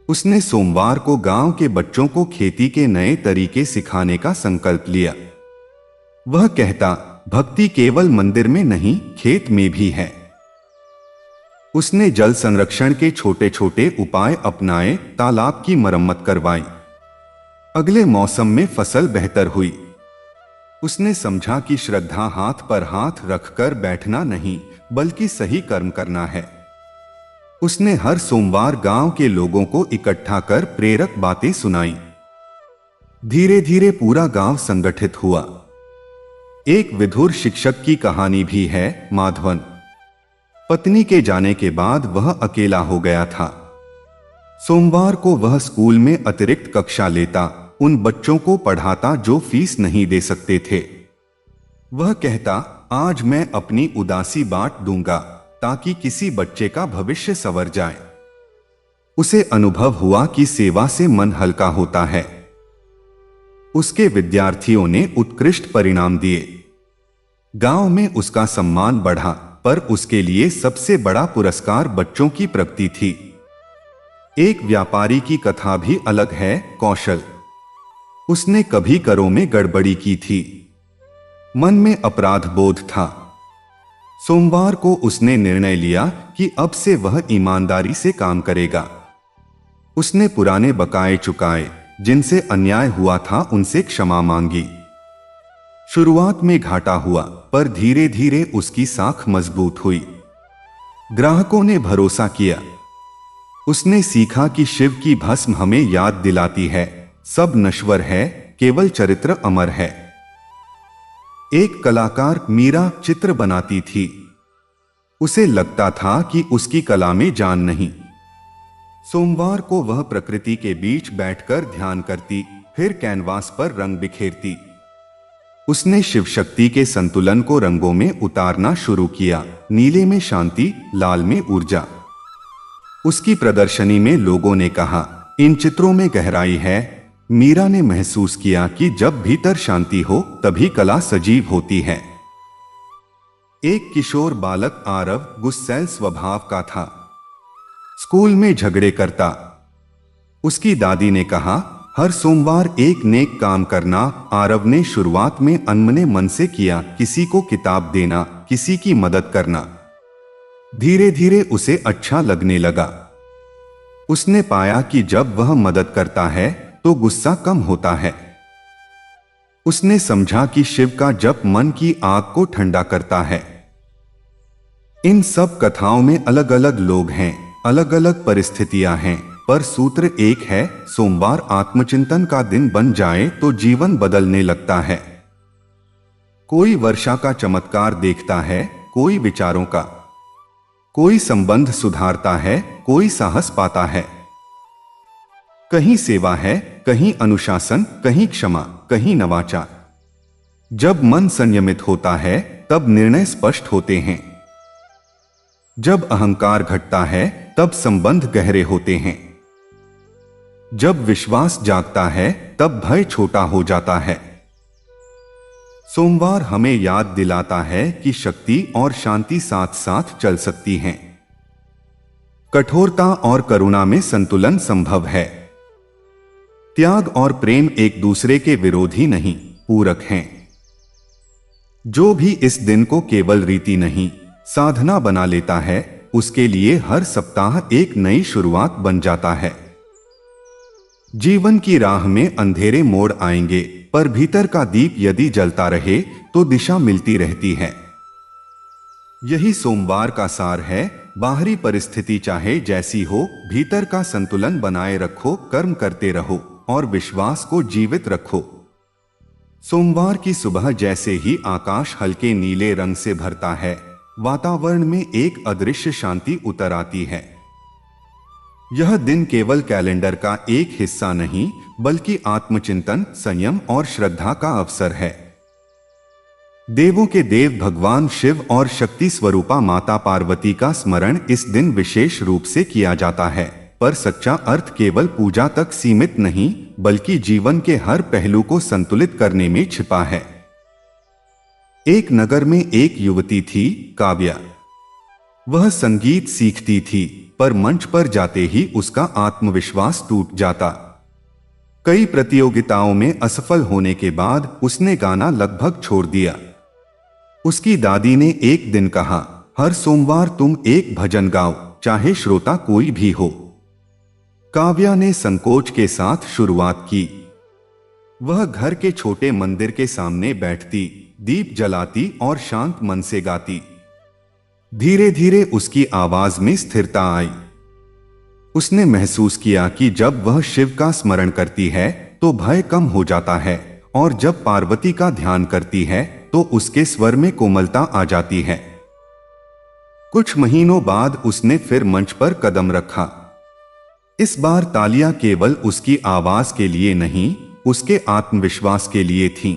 उसने सोमवार को गांव के बच्चों को खेती के नए तरीके सिखाने का संकल्प लिया। वह कहता, भक्ति केवल मंदिर में नहीं, खेत में भी है। उसने जल संरक्षण के छोटे छोटे उपाय अपनाए, तालाब की मरम्मत करवाई। अगले मौसम में फसल बेहतर हुई। उसने समझा कि श्रद्धा हाथ पर हाथ रखकर बैठना नहीं, बल्कि सही कर्म करना है। उसने हर सोमवार गांव के लोगों को इकट्ठा कर प्रेरक बातें सुनाई। धीरे धीरे पूरा गांव संगठित हुआ। एक विधुर शिक्षक की कहानी भी है, माधवन। पत्नी के जाने के बाद वह अकेला हो गया था। सोमवार को वह स्कूल में अतिरिक्त कक्षा लेता, उन बच्चों को पढ़ाता जो फीस नहीं दे सकते थे। वह कहता, आज मैं अपनी उदासी बांट दूंगा ताकि किसी बच्चे का भविष्य संवर जाए। उसे अनुभव हुआ कि सेवा से मन हल्का होता है। उसके विद्यार्थियों ने उत्कृष्ट परिणाम दिए। गांव में उसका सम्मान बढ़ा, पर उसके लिए सबसे बड़ा पुरस्कार बच्चों की प्रगति थी। एक व्यापारी की कथा भी अलग है, कौशल। उसने कभी करों में गड़बड़ी की थी। मन में अपराध बोध था। सोमवार को उसने निर्णय लिया कि अब से वह ईमानदारी से काम करेगा। उसने पुराने बकाए चुकाए, जिनसे अन्याय हुआ था उनसे क्षमा मांगी। शुरुआत में घाटा हुआ, पर धीरे धीरे उसकी साख मजबूत हुई। ग्राहकों ने भरोसा किया। उसने सीखा कि शिव की भस्म हमें याद दिलाती है, सब नश्वर है, केवल चरित्र अमर है। एक कलाकार मीरा चित्र बनाती थी। उसे लगता था कि उसकी कला में जान नहीं। सोमवार को वह प्रकृति के बीच बैठकर ध्यान करती, फिर कैनवास पर रंग बिखेरती। उसने शिव शक्ति के संतुलन को रंगों में उतारना शुरू किया, नीले में शांति, लाल में ऊर्जा। उसकी प्रदर्शनी में लोगों ने कहा, इन चित्रों में गहराई है। मीरा ने महसूस किया कि जब भीतर शांति हो तभी कला सजीव होती है। एक किशोर बालक आरव गुस्सैल स्वभाव का था। स्कूल में झगड़े करता। उसकी दादी ने कहा, हर सोमवार एक नेक काम करना। आरव ने शुरुआत में अनमने मन से किया, किसी को किताब देना, किसी की मदद करना। धीरे धीरे उसे अच्छा लगने लगा। उसने पाया कि जब वह मदद करता है तो गुस्सा कम होता है। उसने समझा कि शिव का जप मन की आग को ठंडा करता है। इन सब कथाओं में अलग अलग लोग हैं, अलग अलग परिस्थितियां हैं, पर सूत्र एक है, सोमवार आत्मचिंतन का दिन बन जाए तो जीवन बदलने लगता है। कोई वर्षा का चमत्कार देखता है, कोई विचारों का। कोई संबंध सुधारता है, कोई साहस पाता है। कहीं सेवा है, कहीं अनुशासन, कहीं क्षमा, कहीं नवाचार। जब मन संयमित होता है तब निर्णय स्पष्ट होते हैं। जब अहंकार घटता है तब संबंध गहरे होते हैं। जब विश्वास जागता है तब भय छोटा हो जाता है। सोमवार हमें याद दिलाता है कि शक्ति और शांति साथ साथ चल सकती हैं। कठोरता और करुणा में संतुलन संभव है। त्याग और प्रेम एक दूसरे के विरोधी नहीं, पूरक हैं। जो भी इस दिन को केवल रीति नहीं, साधना बना लेता है, उसके लिए हर सप्ताह एक नई शुरुआत बन जाता है। जीवन की राह में अंधेरे मोड़ आएंगे, पर भीतर का दीप यदि जलता रहे तो दिशा मिलती रहती है। यही सोमवार का सार है। बाहरी परिस्थिति चाहे जैसी हो, भीतर का संतुलन बनाए रखो, कर्म करते रहो और विश्वास को जीवित रखो। सोमवार की सुबह जैसे ही आकाश हल्के नीले रंग से भरता है, वातावरण में एक अदृश्य शांति उतर आती है। यह दिन केवल कैलेंडर का एक हिस्सा नहीं, बल्कि आत्मचिंतन, संयम और श्रद्धा का अवसर है। देवों के देव भगवान शिव और शक्ति स्वरूपा माता पार्वती का स्मरण इस दिन विशेष रूप से किया जाता है, पर सच्चा अर्थ केवल पूजा तक सीमित नहीं, बल्कि जीवन के हर पहलू को संतुलित करने में छिपा है। एक नगर में एक युवती थी, काव्या। वह संगीत सीखती थी, पर मंच पर जाते ही उसका आत्मविश्वास टूट जाता। कई प्रतियोगिताओं में असफल होने के बाद उसने गाना लगभग छोड़ दिया। उसकी दादी ने एक दिन कहा, हर सोमवार तुम एक भजन गाओ, चाहे श्रोता कोई भी हो। काव्या ने संकोच के साथ शुरुआत की। वह घर के छोटे मंदिर के सामने बैठती, दीप जलाती और शांत मन से गाती। धीरे धीरे उसकी आवाज में स्थिरता आई। उसने महसूस किया कि जब वह शिव का स्मरण करती है तो भय कम हो जाता है, और जब पार्वती का ध्यान करती है तो उसके स्वर में कोमलता आ जाती है। कुछ महीनों बाद उसने फिर मंच पर कदम रखा। इस बार तालियां केवल उसकी आवाज के लिए नहीं, उसके आत्मविश्वास के लिए थीं।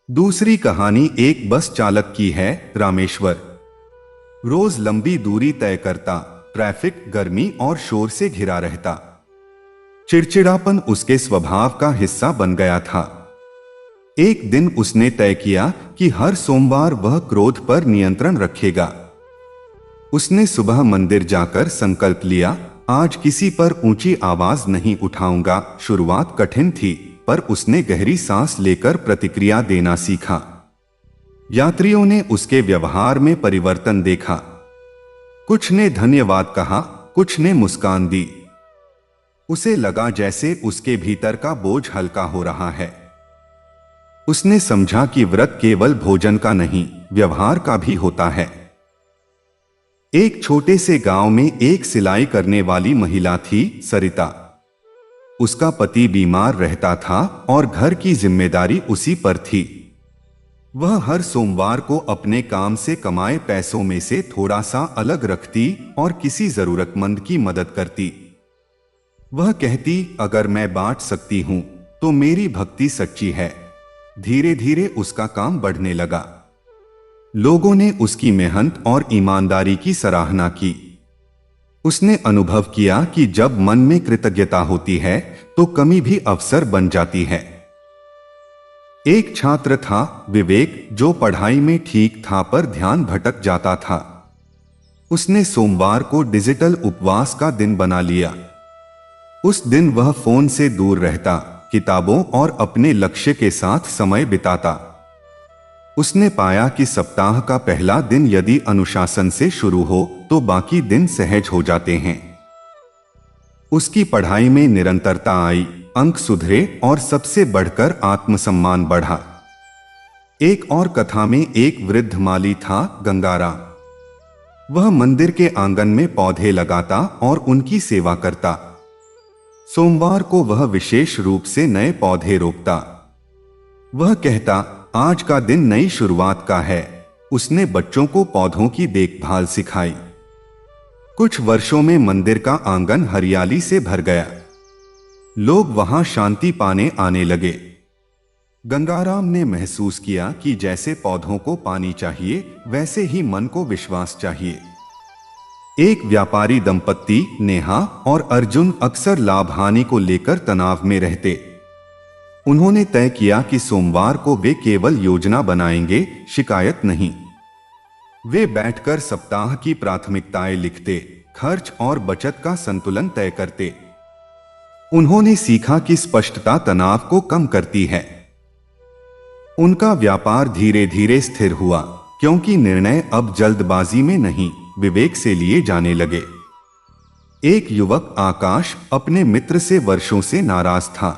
दूसरी कहानी एक बस चालक की है, रामेश्वर। रोज लंबी दूरी तय करता, ट्रैफिक, गर्मी और शोर से घिरा रहता। चिड़चिड़ापन उसके स्वभाव का हिस्सा बन गया था। एक दिन उसने तय किया कि हर सोमवार वह क्रोध पर नियंत्रण रखेगा। उसने सुबह मंदिर जाकर संकल्प लिया, आज किसी पर ऊंची आवाज नहीं उठाऊंगा। शुरुआत कठिन थी, पर उसने गहरी सांस लेकर प्रतिक्रिया देना सीखा। यात्रियों ने उसके व्यवहार में परिवर्तन देखा। कुछ ने धन्यवाद कहा, कुछ ने मुस्कान दी। उसे लगा जैसे उसके भीतर का बोझ हल्का हो रहा है। उसने समझा कि व्रत केवल भोजन का नहीं, व्यवहार का भी होता है। एक छोटे से गांव में एक सिलाई करने वाली महिला थी, सरिता। उसका पति बीमार रहता था और घर की जिम्मेदारी उसी पर थी। वह हर सोमवार को अपने काम से कमाए पैसों में से थोड़ा सा अलग रखती और किसी जरूरतमंद की मदद करती। वह कहती, अगर मैं बांट सकती हूं तो मेरी भक्ति सच्ची है। धीरे धीरे उसका काम बढ़ने लगा। लोगों ने उसकी मेहनत और ईमानदारी की सराहना की। उसने अनुभव किया कि जब मन में कृतज्ञता होती है तो कमी भी अवसर बन जाती है। एक छात्र था, विवेक, जो पढ़ाई में ठीक था पर ध्यान भटक जाता था। उसने सोमवार को डिजिटल उपवास का दिन बना लिया। उस दिन वह फोन से दूर रहता, किताबों और अपने लक्ष्य के साथ समय बिताता। उसने पाया कि सप्ताह का पहला दिन यदि अनुशासन से शुरू हो तो बाकी दिन सहज हो जाते हैं। उसकी पढ़ाई में निरंतरता आई, अंक सुधरे और सबसे बढ़कर आत्मसम्मान बढ़ा। एक और कथा में एक वृद्ध माली था, गंगाराम। वह मंदिर के आंगन में पौधे लगाता और उनकी सेवा करता। सोमवार को वह विशेष रूप से नए पौधे रोपता। वह कहता, आज का दिन नई शुरुआत का है। उसने बच्चों को पौधों की देखभाल सिखाई। कुछ वर्षों में मंदिर का आंगन हरियाली से भर गया। लोग वहां शांति पाने आने लगे। गंगाराम ने महसूस किया कि जैसे पौधों को पानी चाहिए, वैसे ही मन को विश्वास चाहिए। एक व्यापारी दंपत्ति, नेहा और अर्जुन, अक्सर लाभ हानि को लेकर तनाव में रहते। उन्होंने तय किया कि सोमवार को वे केवल योजना बनाएंगे, शिकायत नहीं। वे बैठकर सप्ताह की प्राथमिकताएं लिखते, खर्च और बचत का संतुलन तय करते। उन्होंने सीखा कि स्पष्टता तनाव को कम करती है। उनका व्यापार धीरे धीरे स्थिर हुआ, क्योंकि निर्णय अब जल्दबाजी में नहीं, विवेक से लिए जाने लगे। एक युवक, आकाश, अपने मित्र से वर्षों से नाराज था।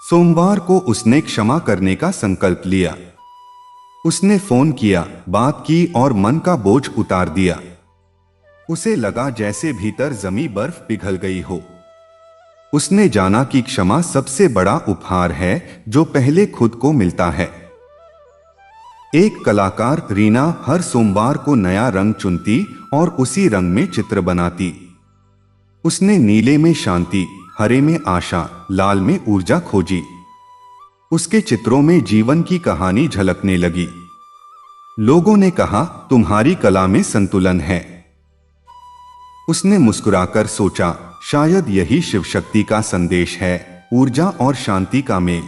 सोमवार को उसने क्षमा करने का संकल्प लिया। उसने फोन किया, बात की और मन का बोझ उतार दिया। उसे लगा जैसे भीतर जमी बर्फ पिघल गई हो। उसने जाना कि क्षमा सबसे बड़ा उपहार है जो पहले खुद को मिलता है। एक कलाकार रीना हर सोमवार को नया रंग चुनती और उसी रंग में चित्र बनाती। उसने नीले में शांति, हरे में आशा, लाल में ऊर्जा खोजी। उसके चित्रों में जीवन की कहानी झलकने लगी। लोगों ने कहा, तुम्हारी कला में संतुलन है। उसने मुस्कुराकर सोचा, शायद यही शिव शक्ति का संदेश है, ऊर्जा और शांति का मेल।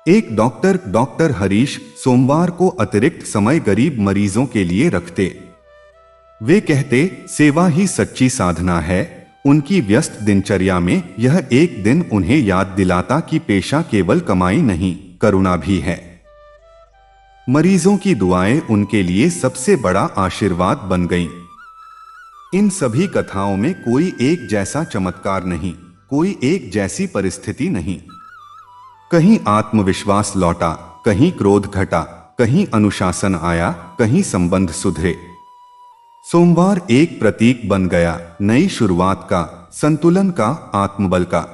एक डॉक्टर हरीश सोमवार को अतिरिक्त समय गरीब मरीजों के लिए रखते। वे कहते, सेवा ही सच्ची साधना है। उनकी व्यस्त दिनचर्या में यह एक दिन उन्हें याद दिलाता कि पेशा केवल कमाई नहीं, करुणा भी है। मरीजों की दुआएं उनके लिए सबसे बड़ा आशीर्वाद बन गईं। इन सभी कथाओं में कोई एक जैसा चमत्कार नहीं, कोई एक जैसी परिस्थिति नहीं। कहीं आत्मविश्वास लौटा, कहीं क्रोध घटा, कहीं अनुशासन आया, कहीं संबंध सुधरे। सोमवार एक प्रतीक बन गया, नई शुरुआत का, संतुलन का, आत्मबल का।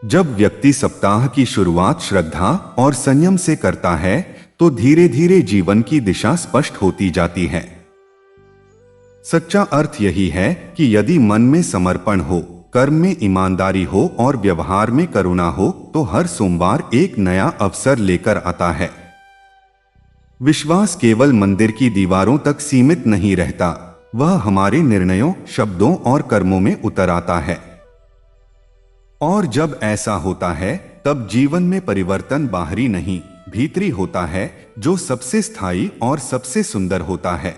जब व्यक्ति सप्ताह की शुरुआत श्रद्धा और संयम से करता है तो धीरे धीरे जीवन की दिशा स्पष्ट होती जाती है। सच्चा अर्थ यही है कि यदि मन में समर्पण हो, कर्म में ईमानदारी हो और व्यवहार में करुणा हो तो हर सोमवार एक नया अवसर लेकर आता है। विश्वास केवल मंदिर की दीवारों तक सीमित नहीं रहता, वह हमारे निर्णयों, शब्दों और कर्मों में उतर आता है। और जब ऐसा होता है तब जीवन में परिवर्तन बाहरी नहीं, भीतरी होता है, जो सबसे स्थायी और सबसे सुंदर होता है।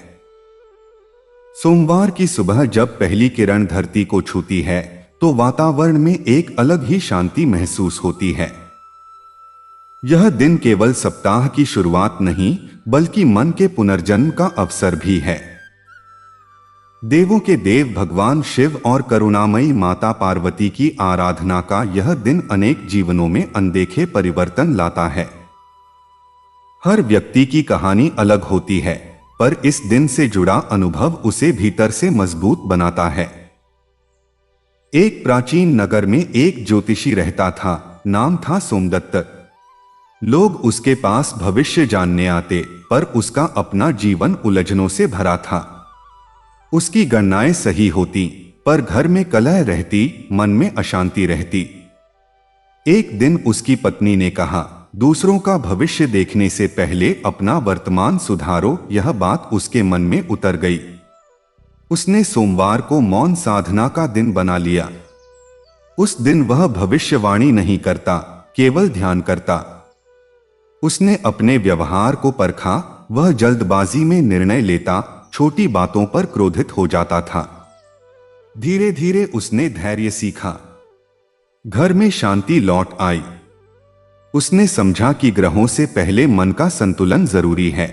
सोमवार की सुबह जब पहली किरण धरती को छूती है तो वातावरण में एक अलग ही शांति महसूस होती है। यह दिन केवल सप्ताह की शुरुआत नहीं, बल्कि मन के पुनर्जन्म का अवसर भी है। देवों के देव भगवान शिव और करुणामयी माता पार्वती की आराधना का यह दिन अनेक जीवनों में अनदेखे परिवर्तन लाता है। हर व्यक्ति की कहानी अलग होती है, पर इस दिन से जुड़ा अनुभव उसे भीतर से मजबूत बनाता है। एक प्राचीन नगर में एक ज्योतिषी रहता था, नाम था सोमदत्त। लोग उसके पास भविष्य जानने आते, पर उसका अपना जीवन उलझनों से भरा था। उसकी गणनाएं सही होती, पर घर में कलह रहती, मन में अशांति रहती। एक दिन उसकी पत्नी ने कहा, दूसरों का भविष्य देखने से पहले अपना वर्तमान सुधारो। यह बात उसके मन में उतर गई। उसने सोमवार को मौन साधना का दिन बना लिया। उस दिन वह भविष्यवाणी नहीं करता, केवल ध्यान करता। उसने अपने व्यवहार को परखा, वह जल्दबाजी में निर्णय लेता, छोटी बातों पर क्रोधित हो जाता था। धीरे धीरे उसने धैर्य सीखा। घर में शांति लौट आई। उसने समझा कि ग्रहों से पहले मन का संतुलन जरूरी है।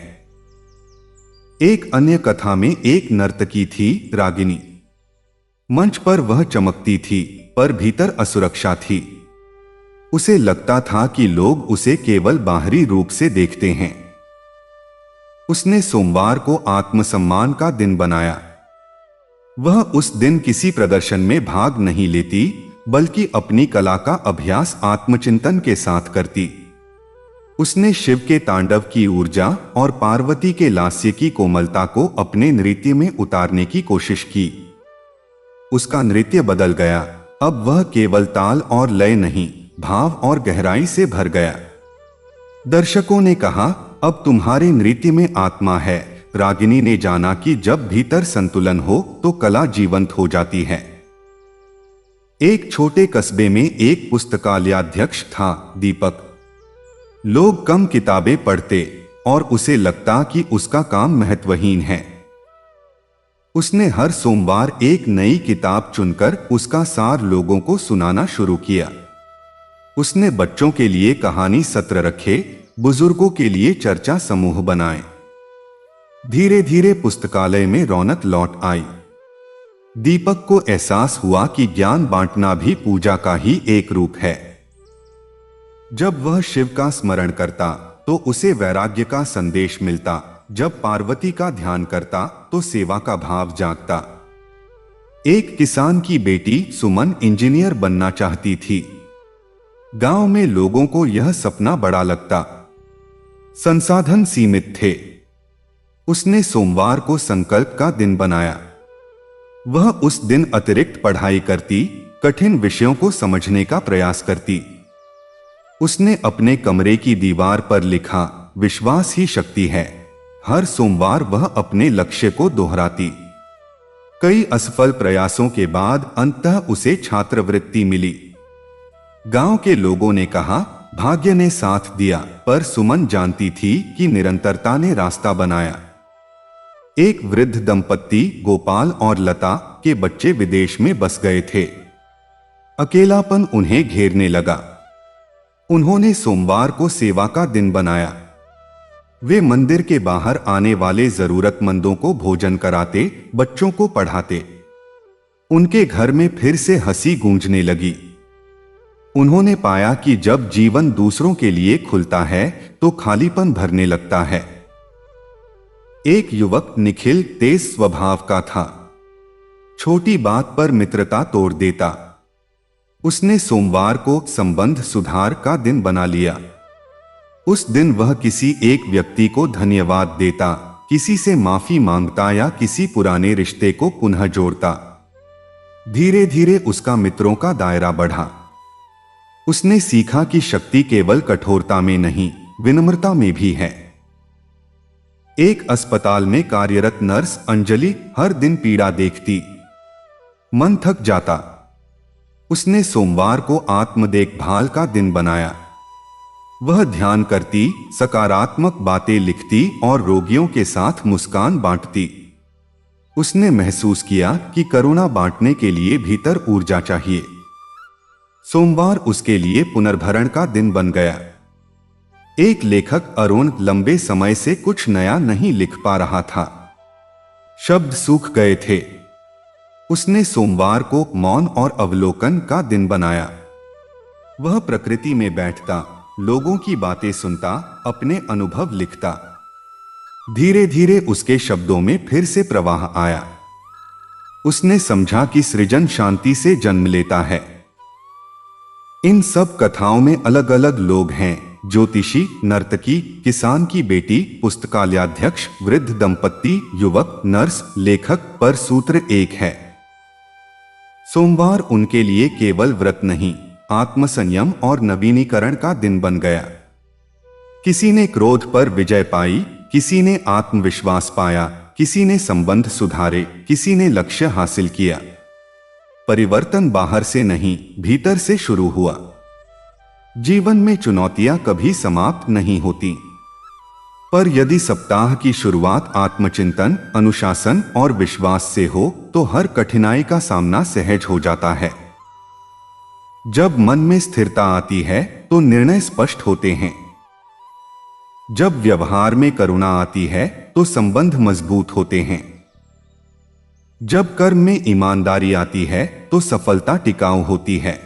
एक अन्य कथा में एक नर्तकी थी, रागिनी। मंच पर वह चमकती थी, पर भीतर असुरक्षा थी। उसे लगता था कि लोग उसे केवल बाहरी रूप से देखते हैं। उसने सोमवार को आत्मसम्मान का दिन बनाया। वह उस दिन किसी प्रदर्शन में भाग नहीं लेती, बल्कि अपनी कला का अभ्यास आत्मचिंतन के साथ करती। उसने शिव के तांडव की ऊर्जा और पार्वती के लास्य की कोमलता को अपने नृत्य में उतारने की कोशिश की। उसका नृत्य बदल गया। अब वह केवल ताल और लय नहीं, भाव और गहराई से भर गया। दर्शकों ने कहा, अब तुम्हारे नृत्य में आत्मा है। रागिनी ने जाना कि जब भीतर संतुलन हो तो कला जीवंत हो जाती है। एक छोटे कस्बे में एक पुस्तकालयाध्यक्ष था, दीपक। लोग कम किताबें पढ़ते और उसे लगता कि उसका काम महत्वहीन है। उसने हर सोमवार एक नई किताब चुनकर उसका सार लोगों को सुनाना शुरू किया। उसने बच्चों के लिए कहानी सत्र रखे, बुजुर्गों के लिए चर्चा समूह बनाए। धीरे धीरे पुस्तकालय में रौनक लौट आई। दीपक को एहसास हुआ कि ज्ञान बांटना भी पूजा का ही एक रूप है। जब वह शिव का स्मरण करता तो उसे वैराग्य का संदेश मिलता। जब पार्वती का ध्यान करता तो सेवा का भाव जागता। एक किसान की बेटी सुमन इंजीनियर बनना चाहती थी। गांव में लोगों को यह सपना बड़ा लगता। संसाधन सीमित थे। उसने सोमवार को संकल्प का दिन बनाया। वह उस दिन अतिरिक्त पढ़ाई करती, कठिन विषयों को समझने का प्रयास करती। उसने अपने कमरे की दीवार पर लिखा, विश्वास ही शक्ति है। हर सोमवार वह अपने लक्ष्य को दोहराती। कई असफल प्रयासों के बाद अंततः उसे छात्रवृत्ति मिली। गांव के लोगों ने कहा, भाग्य ने साथ दिया, पर सुमन जानती थी कि निरंतरता ने रास्ता बनाया। एक वृद्ध दंपत्ति गोपाल और लता के बच्चे विदेश में बस गए थे। अकेलापन उन्हें घेरने लगा। उन्होंने सोमवार को सेवा का दिन बनाया। वे मंदिर के बाहर आने वाले जरूरतमंदों को भोजन कराते, बच्चों को पढ़ाते। उनके घर में फिर से हंसी गूंजने लगी। उन्होंने पाया कि जब जीवन दूसरों के लिए खुलता है तो खालीपन भरने लगता है। एक युवक निखिल तेज स्वभाव का था। छोटी बात पर मित्रता तोड़ देता। उसने सोमवार को संबंध सुधार का दिन बना लिया। उस दिन वह किसी एक व्यक्ति को धन्यवाद देता, किसी से माफी मांगता या किसी पुराने रिश्ते को पुनः जोड़ता। धीरे धीरे उसका मित्रों का दायरा बढ़ा। उसने सीखा कि शक्ति केवल कठोरता में नहीं, विनम्रता में भी है। एक अस्पताल में कार्यरत नर्स अंजलि हर दिन पीड़ा देखती। मन थक जाता। उसने सोमवार को आत्म देखभाल का दिन बनाया। वह ध्यान करती, सकारात्मक बातें लिखती और रोगियों के साथ मुस्कान बांटती। उसने महसूस किया कि करुणा बांटने के लिए भीतर ऊर्जा चाहिए। सोमवार उसके लिए पुनर्भरण का दिन बन गया। एक लेखक अरुण लंबे समय से कुछ नया नहीं लिख पा रहा था। शब्द सूख गए थे। उसने सोमवार को मौन और अवलोकन का दिन बनाया। वह प्रकृति में बैठता, लोगों की बातें सुनता, अपने अनुभव लिखता। धीरे धीरे उसके शब्दों में फिर से प्रवाह आया। उसने समझा कि सृजन शांति से जन्म लेता है। इन सब कथाओं में अलग अलग लोग हैं, ज्योतिषी, नर्तकी, किसान की बेटी, पुस्तकालयाध्यक्ष, वृद्ध दंपत्ति, युवक, नर्स, लेखक, पर सूत्र एक है। सोमवार उनके लिए केवल व्रत नहीं, आत्मसंयम और नवीनीकरण का दिन बन गया। किसी ने क्रोध पर विजय पाई, किसी ने आत्मविश्वास पाया, किसी ने संबंध सुधारे, किसी ने लक्ष्य हासिल किया। परिवर्तन बाहर से नहीं, भीतर से शुरू हुआ। जीवन में चुनौतियां कभी समाप्त नहीं होती, पर यदि सप्ताह की शुरुआत आत्मचिंतन, अनुशासन और विश्वास से हो तो हर कठिनाई का सामना सहज हो जाता है। जब मन में स्थिरता आती है तो निर्णय स्पष्ट होते हैं। जब व्यवहार में करुणा आती है तो संबंध मजबूत होते हैं। जब कर्म में ईमानदारी आती है तो सफलता टिकाऊ होती है।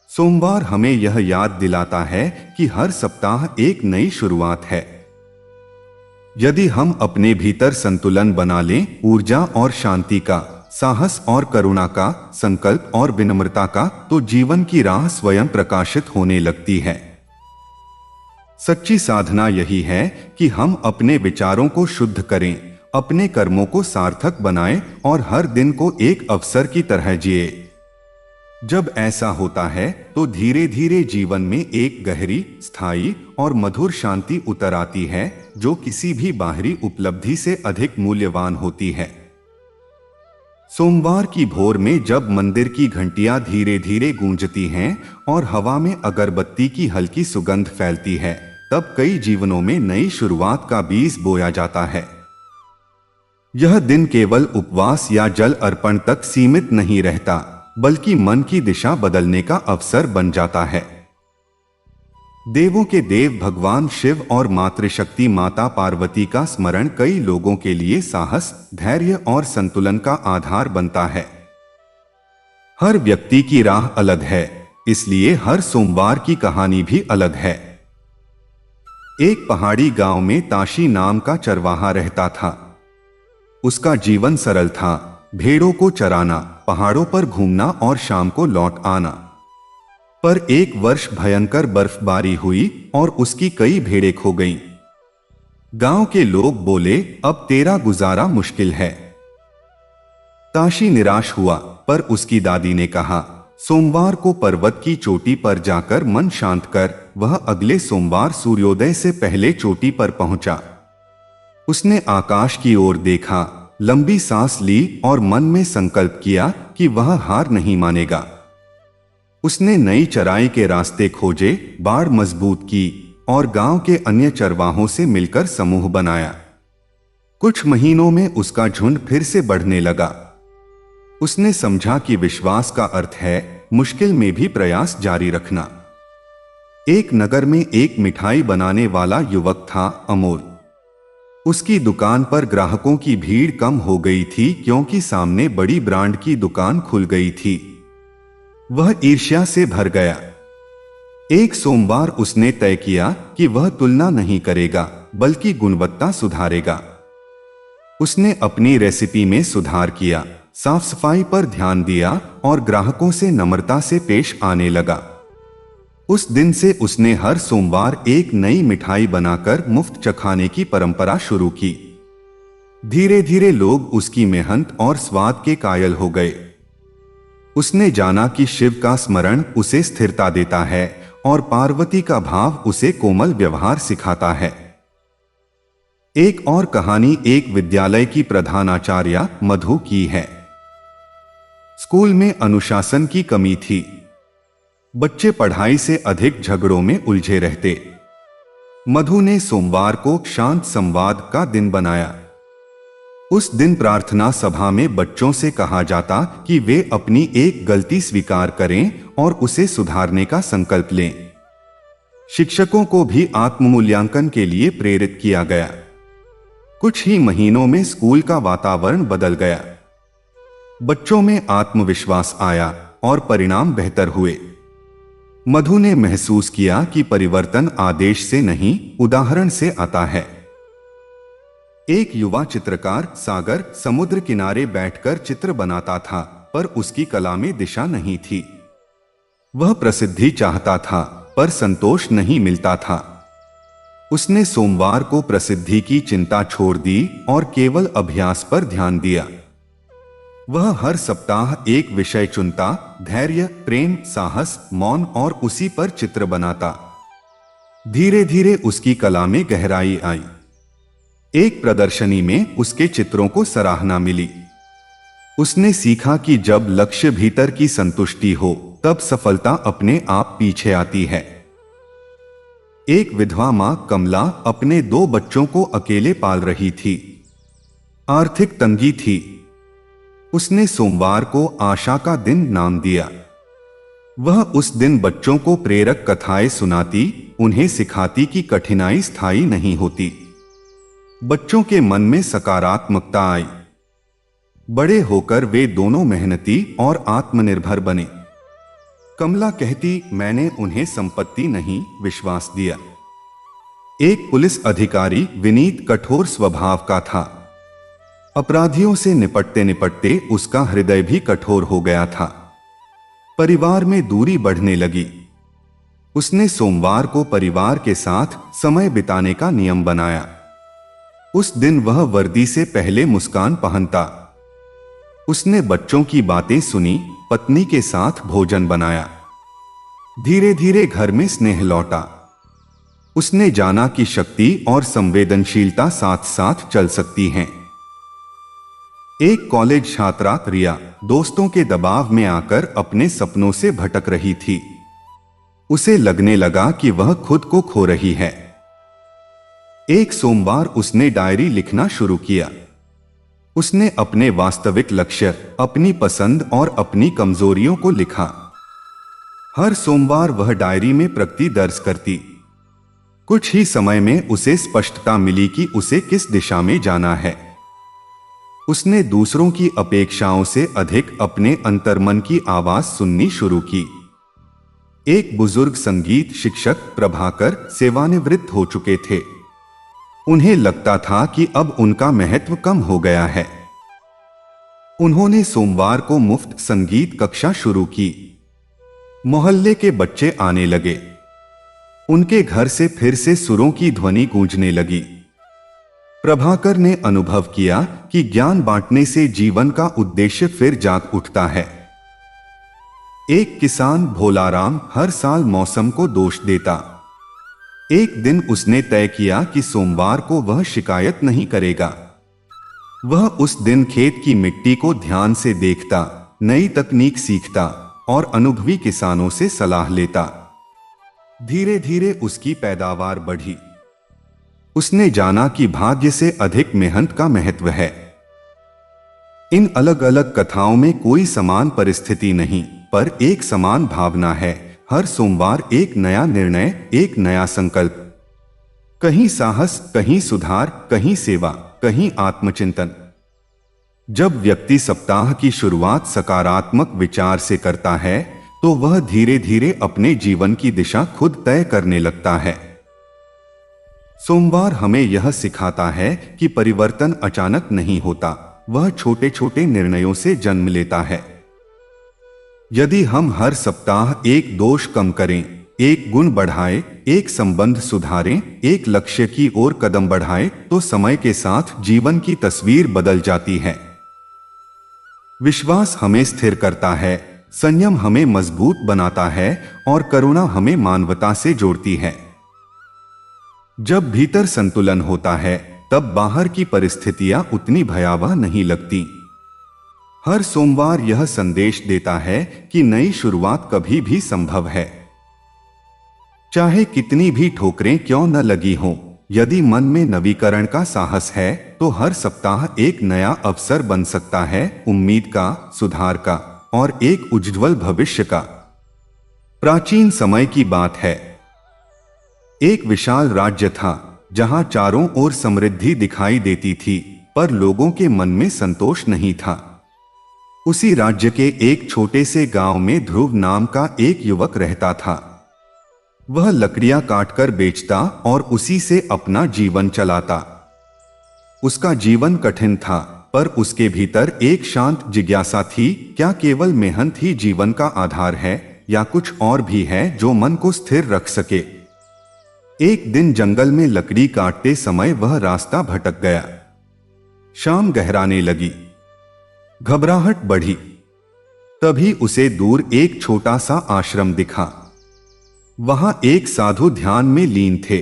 सोमवार हमें यह याद दिलाता है कि हर सप्ताह एक नई शुरुआत है। यदि हम अपने भीतर संतुलन बना लें, ऊर्जा और शांति का, साहस और करुणा का, संकल्प और विनम्रता का, तो जीवन की राह स्वयं प्रकाशित होने लगती है। सच्ची साधना यही है कि हम अपने विचारों को शुद्ध करें, अपने कर्मों को सार्थक बनाएं और हर दिन को एक अवसर की तरह जिए। जब ऐसा होता है तो धीरे धीरे जीवन में एक गहरी, स्थायी और मधुर शांति उतर आती है, जो किसी भी बाहरी उपलब्धि से अधिक मूल्यवान होती है। सोमवार की भोर में जब मंदिर की घंटियां धीरे धीरे गूंजती हैं और हवा में अगरबत्ती की हल्की सुगंध फैलती है, तब कई जीवनों में नई शुरुआत का बीज बोया जाता है। यह दिन केवल उपवास या जल अर्पण तक सीमित नहीं रहता, बल्कि मन की दिशा बदलने का अवसर बन जाता है। देवों के देव भगवान शिव और मातृशक्ति माता पार्वती का स्मरण कई लोगों के लिए साहस, धैर्य और संतुलन का आधार बनता है। हर व्यक्ति की राह अलग है, इसलिए हर सोमवार की कहानी भी अलग है। एक पहाड़ी गांव में ताशी नाम का चरवाहा रहता था। उसका जीवन सरल था, भेड़ों को चराना, पहाड़ों पर घूमना और शाम को लौट आना। पर एक वर्ष भयंकर बर्फबारी हुई और उसकी कई भेड़ें खो गईं। गांव के लोग बोले, अब तेरा गुजारा मुश्किल है। ताशी निराश हुआ, पर उसकी दादी ने कहा, सोमवार को पर्वत की चोटी पर जाकर मन शांत कर। वह अगले सोमवार सूर्योदय से पहले चोटी पर पहुंचा। उसने आकाश की ओर देखा, लंबी सांस ली और मन में संकल्प किया कि वह हार नहीं मानेगा। उसने नई चराई के रास्ते खोजे, बाड़ मजबूत की और गांव के अन्य चरवाहों से मिलकर समूह बनाया। कुछ महीनों में उसका झुंड फिर से बढ़ने लगा। उसने समझा कि विश्वास का अर्थ है मुश्किल में भी प्रयास जारी रखना। एक नगर में एक मिठाई बनाने वाला युवक था, अमोल। उसकी दुकान पर ग्राहकों की भीड़ कम हो गई थी क्योंकि सामने बड़ी ब्रांड की दुकान खुल गई थी। वह ईर्ष्या से भर गया। एक सोमवार उसने तय किया कि वह तुलना नहीं करेगा बल्कि गुणवत्ता सुधारेगा। उसने अपनी रेसिपी में सुधार किया, साफ सफाई पर ध्यान दिया और ग्राहकों से नम्रता से पेश आने लगा। उस दिन से उसने हर सोमवार एक नई मिठाई बनाकर मुफ्त चखाने की परंपरा शुरू की। धीरे धीरे लोग उसकी मेहनत और स्वाद के कायल हो गए। उसने जाना कि शिव का स्मरण उसे स्थिरता देता है और पार्वती का भाव उसे कोमल व्यवहार सिखाता है। एक और कहानी एक विद्यालय की प्रधानाचार्या मधु की है। स्कूल में अनुशासन की कमी थी। बच्चे पढ़ाई से अधिक झगड़ों में उलझे रहते। मधु ने सोमवार को शांत संवाद का दिन बनाया। उस दिन प्रार्थना सभा में बच्चों से कहा जाता कि वे अपनी एक गलती स्वीकार करें और उसे सुधारने का संकल्प लें। शिक्षकों को भी आत्ममूल्यांकन के लिए प्रेरित किया गया। कुछ ही महीनों में स्कूल का वातावरण बदल गया। बच्चों में आत्मविश्वास आया और परिणाम बेहतर हुए। मधु ने महसूस किया कि परिवर्तन आदेश से नहीं, उदाहरण से आता है। एक युवा चित्रकार सागर समुद्र किनारे बैठकर चित्र बनाता था, पर उसकी कला में दिशा नहीं थी। वह प्रसिद्धि चाहता था, पर संतोष नहीं मिलता था। उसने सोमवार को प्रसिद्धि की चिंता छोड़ दी और केवल अभ्यास पर ध्यान दिया। वह हर सप्ताह एक विषय चुनता, धैर्य, प्रेम, साहस, मौन, और उसी पर चित्र बनाता। धीरे धीरे उसकी कला में गहराई आई। एक प्रदर्शनी में उसके चित्रों को सराहना मिली। उसने सीखा कि जब लक्ष्य भीतर की संतुष्टि हो तब सफलता अपने आप पीछे आती है। एक विधवा मां कमला अपने 2 बच्चों को अकेले पाल रही थी। आर्थिक तंगी थी। उसने सोमवार को आशा का दिन नाम दिया। वह उस दिन बच्चों को प्रेरक कथाएं सुनाती, उन्हें सिखाती कि कठिनाई स्थायी नहीं होती। बच्चों के मन में सकारात्मकता आई। बड़े होकर वे दोनों मेहनती और आत्मनिर्भर बने। कमला कहती, मैंने उन्हें संपत्ति नहीं, विश्वास दिया। एक पुलिस अधिकारी विनीत कठोर स्वभाव का था। अपराधियों से निपटते निपटते उसका हृदय भी कठोर हो गया था। परिवार में दूरी बढ़ने लगी। उसने सोमवार को परिवार के साथ समय बिताने का नियम बनाया। उस दिन वह वर्दी से पहले मुस्कान पहनता। उसने बच्चों की बातें सुनी, पत्नी के साथ भोजन बनाया। धीरे धीरे घर में स्नेह लौटा। उसने जाना कि शक्ति और संवेदनशीलता साथ साथ चल सकती हैं। एक कॉलेज छात्रा रिया दोस्तों के दबाव में आकर अपने सपनों से भटक रही थी। उसे लगने लगा कि वह खुद को खो रही है। एक सोमवार उसने डायरी लिखना शुरू किया। उसने अपने वास्तविक लक्ष्य, अपनी पसंद और अपनी कमजोरियों को लिखा। हर सोमवार वह डायरी में प्रगति दर्ज करती। कुछ ही समय में उसे स्पष्टता मिली कि उसे किस दिशा में जाना है। उसने दूसरों की अपेक्षाओं से अधिक अपने अंतर्मन की आवाज सुननी शुरू की। एक बुजुर्ग संगीत शिक्षक प्रभाकर सेवानिवृत्त हो चुके थे। उन्हें लगता था कि अब उनका महत्व कम हो गया है। उन्होंने सोमवार को मुफ्त संगीत कक्षा शुरू की। मोहल्ले के बच्चे आने लगे। उनके घर से फिर से सुरों की ध्वनि गूंजने लगी। प्रभाकर ने अनुभव किया कि ज्ञान बांटने से जीवन का उद्देश्य फिर जाग उठता है। एक किसान भोलाराम हर साल मौसम को दोष देता। एक दिन उसने तय किया कि सोमवार को वह शिकायत नहीं करेगा। वह उस दिन खेत की मिट्टी को ध्यान से देखता, नई तकनीक सीखता और अनुभवी किसानों से सलाह लेता। धीरे धीरे उसकी पैदावार बढ़ी। उसने जाना कि भाग्य से अधिक मेहनत का महत्व है। इन अलग अलग कथाओं में कोई समान परिस्थिति नहीं, पर एक समान भावना है। हर सोमवार एक नया निर्णय, एक नया संकल्प। कहीं साहस, कहीं सुधार, कहीं सेवा, कहीं आत्मचिंतन। जब व्यक्ति सप्ताह की शुरुआत सकारात्मक विचार से करता है तो वह धीरे धीरे अपने जीवन की दिशा खुद तय करने लगता है। सोमवार हमें यह सिखाता है कि परिवर्तन अचानक नहीं होता, वह छोटे छोटे निर्णयों से जन्म लेता है। यदि हम हर सप्ताह एक दोष कम करें, एक गुण बढ़ाएं, एक संबंध सुधारें, एक लक्ष्य की ओर कदम बढ़ाएं, तो समय के साथ जीवन की तस्वीर बदल जाती है। विश्वास हमें स्थिर करता है, संयम हमें मजबूत बनाता है और करुणा हमें मानवता से जोड़ती है। जब भीतर संतुलन होता है तब बाहर की परिस्थितियां उतनी भयावह नहीं लगती। हर सोमवार यह संदेश देता है कि नई शुरुआत कभी भी संभव है। चाहे कितनी भी ठोकरें क्यों न लगी हों, यदि मन में नवीकरण का साहस है तो हर सप्ताह एक नया अवसर बन सकता है, उम्मीद का, सुधार का और एक उज्ज्वल भविष्य का। प्राचीन समय की बात है। एक विशाल राज्य था जहां चारों ओर समृद्धि दिखाई देती थी, पर लोगों के मन में संतोष नहीं था। उसी राज्य के एक छोटे से गांव में ध्रुव नाम का एक युवक रहता था। वह लकड़ियां काटकर बेचता और उसी से अपना जीवन चलाता। उसका जीवन कठिन था, पर उसके भीतर एक शांत जिज्ञासा थी, क्या केवल मेहनत ही जीवन का आधार है या कुछ और भी है जो मन को स्थिर रख सके। एक दिन जंगल में लकड़ी काटते समय वह रास्ता भटक गया। शाम गहराने लगी, घबराहट बढ़ी। तभी उसे दूर एक छोटा सा आश्रम दिखा। वहां एक साधु ध्यान में लीन थे।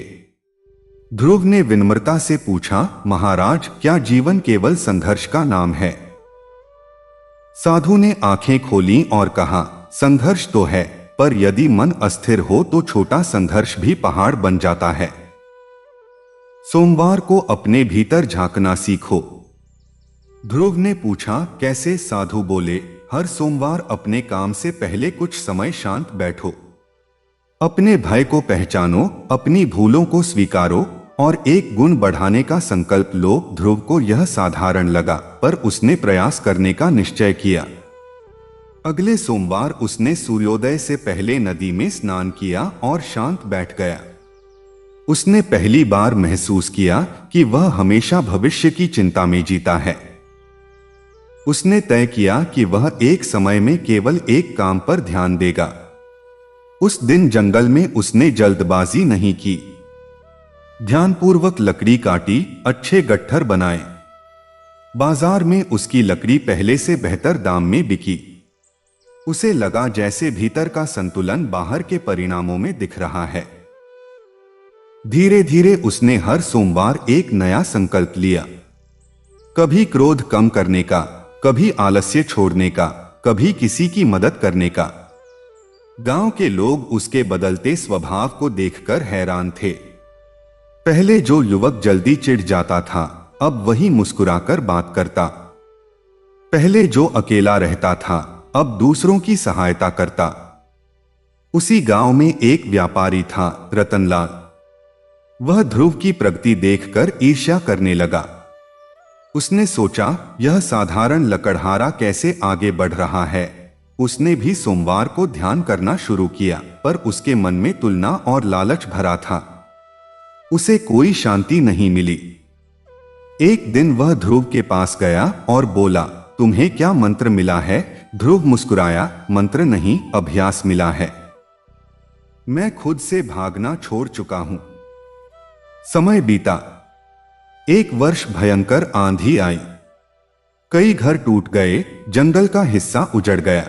ध्रुव ने विनम्रता से पूछा, महाराज, क्या जीवन केवल संघर्ष का नाम है? साधु ने आंखें खोली और कहा, संघर्ष तो है, पर यदि मन अस्थिर हो तो छोटा संघर्ष भी पहाड़ बन जाता है। सोमवार को अपने भीतर झांकना सीखो। ध्रुव ने पूछा, कैसे? साधु बोले, हर सोमवार अपने काम से पहले कुछ समय शांत बैठो। अपने भय को पहचानो, अपनी भूलों को स्वीकारो और एक गुण बढ़ाने का संकल्प लो। ध्रुव को यह साधारण लगा, पर उसने प्रयास करने का निश्चय किया। अगले सोमवार उसने सूर्योदय से पहले नदी में स्नान किया और शांत बैठ गया। उसने पहली बार महसूस किया कि वह हमेशा भविष्य की चिंता में जीता है। उसने तय किया कि वह एक समय में केवल एक काम पर ध्यान देगा। उस दिन जंगल में उसने जल्दबाजी नहीं की। ध्यानपूर्वक लकड़ी काटी, अच्छे गट्ठर बनाए। बाजार में उसकी लकड़ी पहले से बेहतर दाम में बिकी। उसे लगा जैसे भीतर का संतुलन बाहर के परिणामों में दिख रहा है। धीरे धीरे उसने हर सोमवार एक नया संकल्प लिया। कभी क्रोध कम करने का, कभी आलस्य छोड़ने का, कभी किसी की मदद करने का। गांव के लोग उसके बदलते स्वभाव को देखकर हैरान थे। पहले जो युवक जल्दी चिढ़ जाता था, अब वही मुस्कुराकर बात करता। पहले जो अकेला रहता था, अब दूसरों की सहायता करता। उसी गांव में एक व्यापारी था, रतनलाल। वह ध्रुव की प्रगति देखकर ईर्ष्या करने लगा। उसने सोचा, यह साधारण लकड़हारा कैसे आगे बढ़ रहा है। उसने भी सोमवार को ध्यान करना शुरू किया, पर उसके मन में तुलना और लालच भरा था। उसे कोई शांति नहीं मिली। एक दिन वह ध्रुव के पास गया और बोला, तुम्हें क्या मंत्र मिला है? ध्रुव मुस्कुराया, मंत्र नहीं, अभ्यास मिला है। मैं खुद से भागना छोड़ चुका हूं। समय बीता। एक वर्ष भयंकर आंधी आई। कई घर टूट गए, जंगल का हिस्सा उजड़ गया।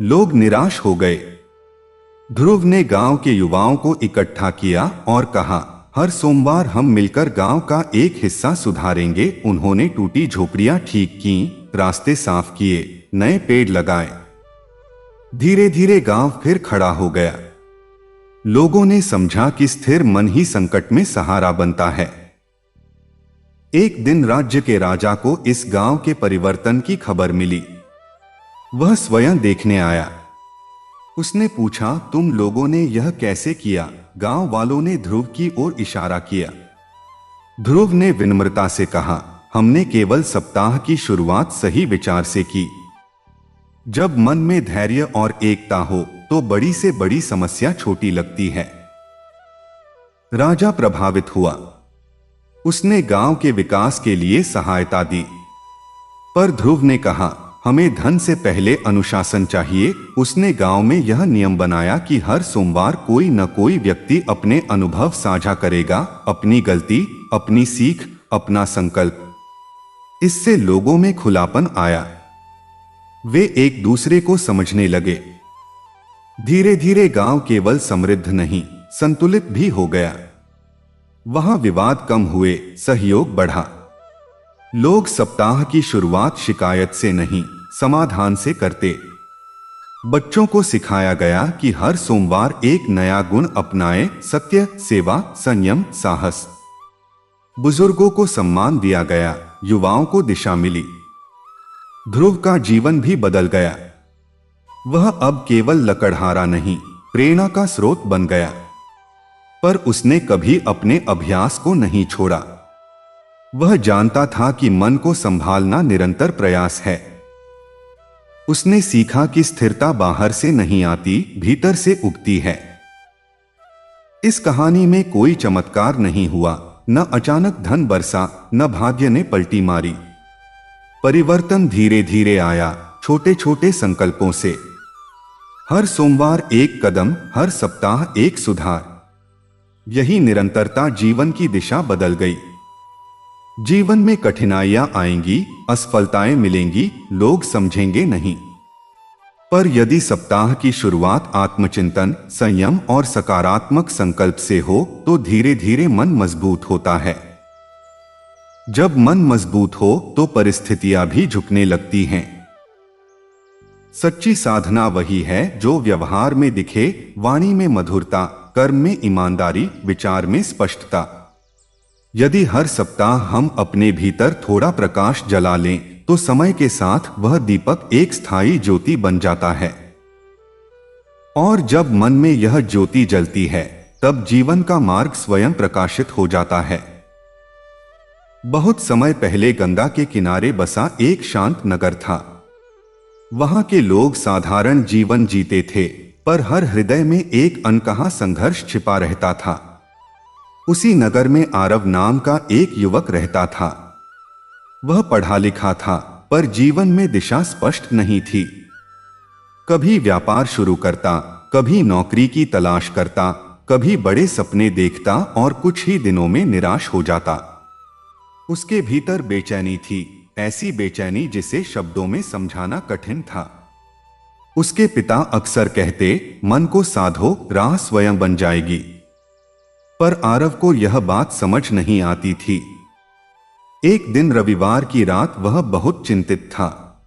लोग निराश हो गए। ध्रुव ने गांव के युवाओं को इकट्ठा किया और कहा, हर सोमवार हम मिलकर गांव का एक हिस्सा सुधारेंगे। उन्होंने टूटी झोपड़ियां ठीक की, रास्ते साफ किए, नए पेड़ लगाए। धीरे धीरे गांव फिर खड़ा हो गया। लोगों ने समझा कि स्थिर मन ही संकट में सहारा बनता है। एक दिन राज्य के राजा को इस गांव के परिवर्तन की खबर मिली। वह स्वयं देखने आया। उसने पूछा, तुम लोगों ने यह कैसे किया? गांव वालों ने ध्रुव की ओर इशारा किया। ध्रुव ने विनम्रता से कहा, हमने केवल सप्ताह की शुरुआत सही विचार से की। जब मन में धैर्य और एकता हो तो बड़ी से बड़ी समस्या छोटी लगती है। राजा प्रभावित हुआ। उसने गांव के विकास के लिए सहायता दी। पर ध्रुव ने कहा, हमें धन से पहले अनुशासन चाहिए। उसने गांव में यह नियम बनाया कि हर सोमवार कोई न कोई व्यक्ति अपने अनुभव साझा करेगा, अपनी गलती, अपनी सीख, अपना संकल्प। इससे लोगों में खुलापन आया। वे एक दूसरे को समझने लगे। धीरे धीरे गांव केवल समृद्ध नहीं, संतुलित भी हो गया। वहां विवाद कम हुए, सहयोग बढ़ा। लोग सप्ताह की शुरुआत शिकायत से नहीं, समाधान से करते। बच्चों को सिखाया गया कि हर सोमवार एक नया गुण अपनाएं, सत्य, सेवा, संयम, साहस। बुजुर्गों को सम्मान दिया गया, युवाओं को दिशा मिली। ध्रुव का जीवन भी बदल गया। वह अब केवल लकड़हारा नहीं, प्रेरणा का स्रोत बन गया। पर उसने कभी अपने अभ्यास को नहीं छोड़ा। वह जानता था कि मन को संभालना निरंतर प्रयास है। उसने सीखा कि स्थिरता बाहर से नहीं आती, भीतर से उगती है। इस कहानी में कोई चमत्कार नहीं हुआ, न अचानक धन बरसा, न भाग्य ने पलटी मारी। परिवर्तन धीरे धीरे आया, छोटे छोटे संकल्पों से। हर सोमवार एक कदम, हर सप्ताह एक सुधार। यही निरंतरता जीवन की दिशा बदल गई। जीवन में कठिनाइयां आएंगी, असफलताएं मिलेंगी, लोग समझेंगे नहीं। पर यदि सप्ताह की शुरुआत आत्मचिंतन, संयम और सकारात्मक संकल्प से हो तो धीरे धीरे मन मजबूत होता है। जब मन मजबूत हो तो परिस्थितियां भी झुकने लगती हैं। सच्ची साधना वही है जो व्यवहार में दिखे, वाणी में मधुरता, कर्म में ईमानदारी, विचार में स्पष्टता। यदि हर सप्ताह हम अपने भीतर थोड़ा प्रकाश जला लें तो समय के साथ वह दीपक एक स्थायी ज्योति बन जाता है। और जब मन में यह ज्योति जलती है तब जीवन का मार्ग स्वयं प्रकाशित हो जाता है। बहुत समय पहले गंगा के किनारे बसा एक शांत नगर था। वहां के लोग साधारण जीवन जीते थे, पर हर हृदय में एक अनकहा संघर्ष छिपा रहता था। उसी नगर में आरव नाम का एक युवक रहता था। वह पढ़ा लिखा था, पर जीवन में दिशा स्पष्ट नहीं थी। कभी व्यापार शुरू करता, कभी नौकरी की तलाश करता, कभी बड़े सपने देखता और कुछ ही दिनों में निराश हो जाता। उसके भीतर बेचैनी थी, ऐसी बेचैनी जिसे शब्दों में समझाना कठिन था। उसके पिता अक्सर कहते, मन को साधो, राह स्वयं बन जाएगी। पर आरव को यह बात समझ नहीं आती थी। एक दिन रविवार की रात वह बहुत चिंतित था।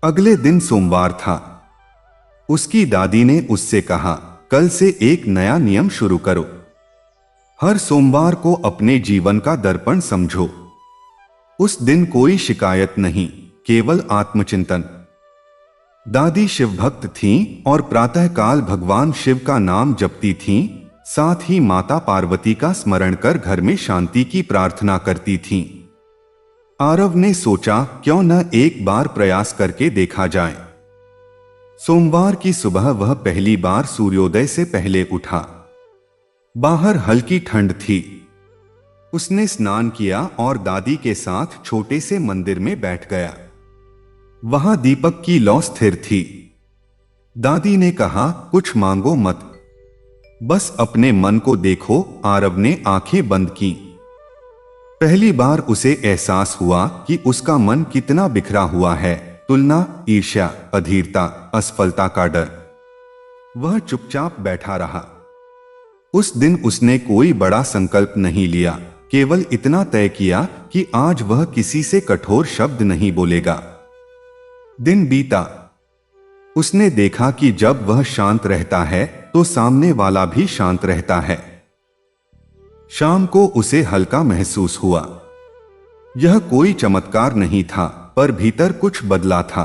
अगले दिन सोमवार था। उसकी दादी ने उससे कहा, कल से एक नया नियम शुरू करो। हर सोमवार को अपने जीवन का दर्पण समझो। उस दिन कोई शिकायत नहीं, केवल आत्मचिंतन। दादी शिव भक्त थीं और प्रातःकाल भगवान शिव का नाम जपती थीं। साथ ही माता पार्वती का स्मरण कर घर में शांति की प्रार्थना करती थीं। आरव ने सोचा, क्यों न एक बार प्रयास करके देखा जाए। सोमवार की सुबह वह पहली बार सूर्योदय से पहले उठा। बाहर हल्की ठंड थी। उसने स्नान किया और दादी के साथ छोटे से मंदिर में बैठ गया। वहां दीपक की लौ स्थिर थी। दादी ने कहा, कुछ मांगो मत, बस अपने मन को देखो। आरव ने आंखें बंद की। पहली बार उसे एहसास हुआ कि उसका मन कितना बिखरा हुआ है। तुलना, ईर्ष्या, अधीरता, असफलता का डर। वह चुपचाप बैठा रहा। उस दिन उसने कोई बड़ा संकल्प नहीं लिया, केवल इतना तय किया कि आज वह किसी से कठोर शब्द नहीं बोलेगा। दिन बीता। उसने देखा कि जब वह शांत रहता है तो सामने वाला भी शांत रहता है। शाम को उसे हल्का महसूस हुआ। यह कोई चमत्कार नहीं था, पर भीतर कुछ बदला था।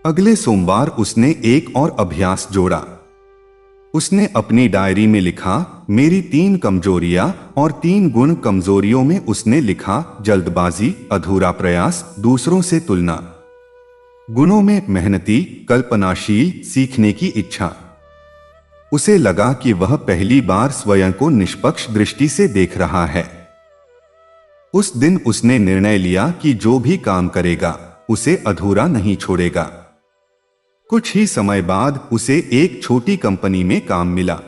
अगले सोमवार उसने एक और अभ्यास जोड़ा। उसने अपनी डायरी में लिखा, मेरी 3 कमजोरियां और 3 गुण। कमजोरियों में उसने लिखा, जल्दबाजी, अधूरा प्रयास, दूसरों से तुलना। गुणों में मेहनती, कल्पनाशील, सीखने की इच्छा। उसे लगा कि वह पहली बार स्वयं को निष्पक्ष दृष्टि से देख रहा है। उस दिन उसने निर्णय लिया कि जो भी काम करेगा उसे अधूरा नहीं छोड़ेगा। कुछ ही समय बाद उसे एक छोटी कंपनी में काम मिला।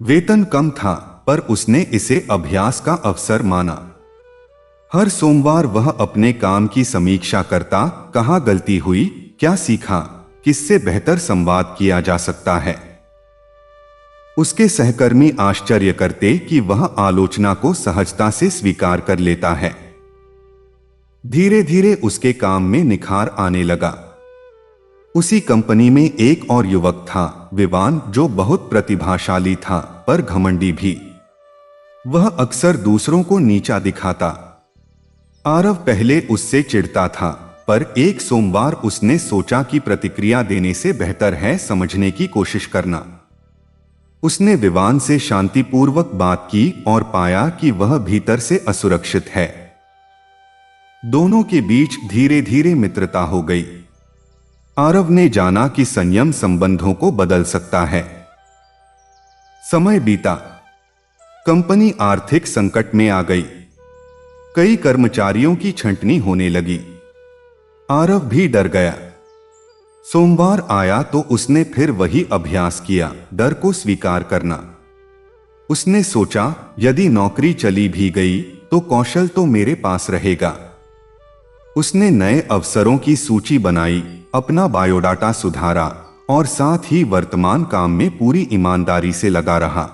वेतन कम था, पर उसने इसे अभ्यास का अवसर माना। हर सोमवार वह अपने काम की समीक्षा करता, कहाँ गलती हुई, क्या सीखा, किससे बेहतर संवाद किया जा सकता है। उसके सहकर्मी आश्चर्य करते कि वह आलोचना को सहजता से स्वीकार कर लेता है। धीरे धीरे उसके काम में निखार आने लगा। उसी कंपनी में एक और युवक था, विवान, जो बहुत प्रतिभाशाली था पर घमंडी भी। वह अक्सर दूसरों को नीचा दिखाता। आरव पहले उससे चिढ़ता था, पर एक सोमवार उसने सोचा कि प्रतिक्रिया देने से बेहतर है समझने की कोशिश करना। उसने विवान से शांतिपूर्वक बात की और पाया कि वह भीतर से असुरक्षित है। दोनों के बीच धीरे धीरे मित्रता हो गई। आरव ने जाना कि संयम संबंधों को बदल सकता है। समय बीता। कंपनी आर्थिक संकट में आ गई। कई कर्मचारियों की छंटनी होने लगी। आरव भी डर गया। सोमवार आया तो उसने फिर वही अभ्यास किया, डर को स्वीकार करना। उसने सोचा, यदि नौकरी चली भी गई तो कौशल तो मेरे पास रहेगा। उसने नए अवसरों की सूची बनाई, अपना बायोडाटा सुधारा और साथ ही वर्तमान काम में पूरी ईमानदारी से लगा रहा।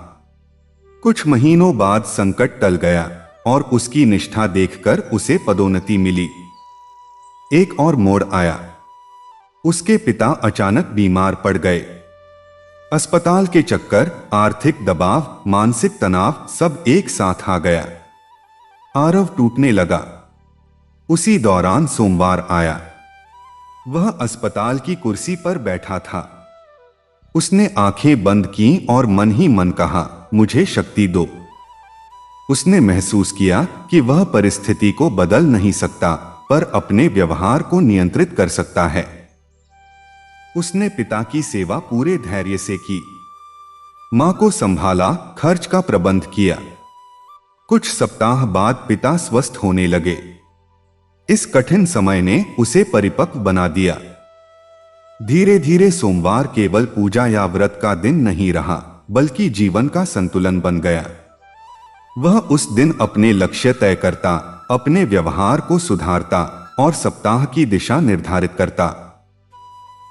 कुछ महीनों बाद संकट टल गया और उसकी निष्ठा देखकर उसे पदोन्नति मिली। एक और मोड़ आया। उसके पिता अचानक बीमार पड़ गए। अस्पताल के चक्कर, आर्थिक दबाव, मानसिक तनाव सब एक साथ आ गया। आरव टूटने लगा। उसी दौरान सोमवार आया। वह अस्पताल की कुर्सी पर बैठा था। उसने आंखें बंद की और मन ही मन कहा, मुझे शक्ति दो। उसने महसूस किया कि वह परिस्थिति को बदल नहीं सकता, पर अपने व्यवहार को नियंत्रित कर सकता है। उसने पिता की सेवा पूरे धैर्य से की। मां को संभाला, खर्च का प्रबंध किया। कुछ सप्ताह बाद पिता स्वस्थ होने लगे। इस कठिन समय ने उसे परिपक्व बना दिया। धीरे धीरे सोमवार केवल पूजा या व्रत का दिन नहीं रहा, बल्कि जीवन का संतुलन बन गया। वह उस दिन अपने लक्ष्य तय करता, अपने व्यवहार को सुधारता और सप्ताह की दिशा निर्धारित करता।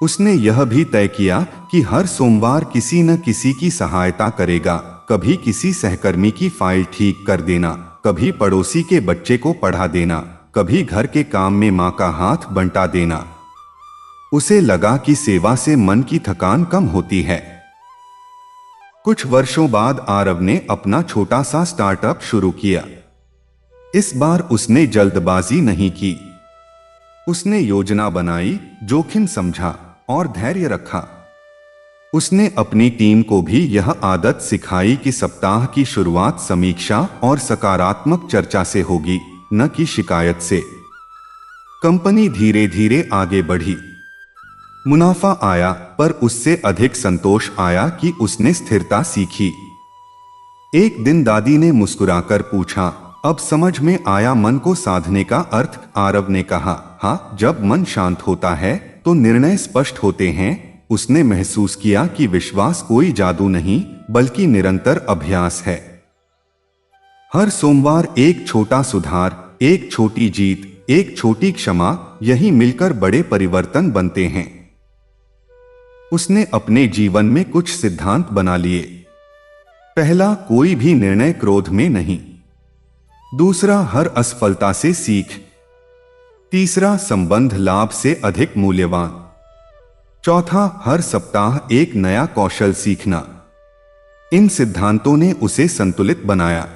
उसने यह भी तय किया कि हर सोमवार किसी न किसी की सहायता करेगा, कभी किसी सहकर्मी की फाइल ठीक कर देना, कभी पड़ोसी के बच्चे को पढ़ा देना, कभी घर के काम में मां का हाथ बंटा देना। उसे लगा कि सेवा से मन की थकान कम होती है। कुछ वर्षों बाद आरव ने अपना छोटा सा स्टार्टअप शुरू किया। इस बार उसने जल्दबाजी नहीं की। उसने योजना बनाई, जोखिम समझा और धैर्य रखा। उसने अपनी टीम को भी यह आदत सिखाई कि सप्ताह की शुरुआत समीक्षा और सकारात्मक चर्चा से होगी, न कि शिकायत से। कंपनी धीरे धीरे आगे बढ़ी। मुनाफा आया, पर उससे अधिक संतोष आया कि उसने स्थिरता सीखी। एक दिन दादी ने मुस्कुराकर पूछा, अब समझ में आया मन को साधने का अर्थ। आरव ने कहा, हाँ, जब मन शांत होता है तो निर्णय स्पष्ट होते हैं। उसने महसूस किया कि विश्वास कोई जादू नहीं बल्कि निरंतर अभ्यास है। हर सोमवार एक छोटा सुधार, एक छोटी जीत, एक छोटी क्षमा, यही मिलकर बड़े परिवर्तन बनते हैं। उसने अपने जीवन में कुछ सिद्धांत बना लिए। पहला, कोई भी निर्णय क्रोध में नहीं। दूसरा, हर असफलता से सीख। तीसरा, संबंध लाभ से अधिक मूल्यवान। चौथा, हर सप्ताह एक नया कौशल सीखना। इन सिद्धांतों ने उसे संतुलित बनाया।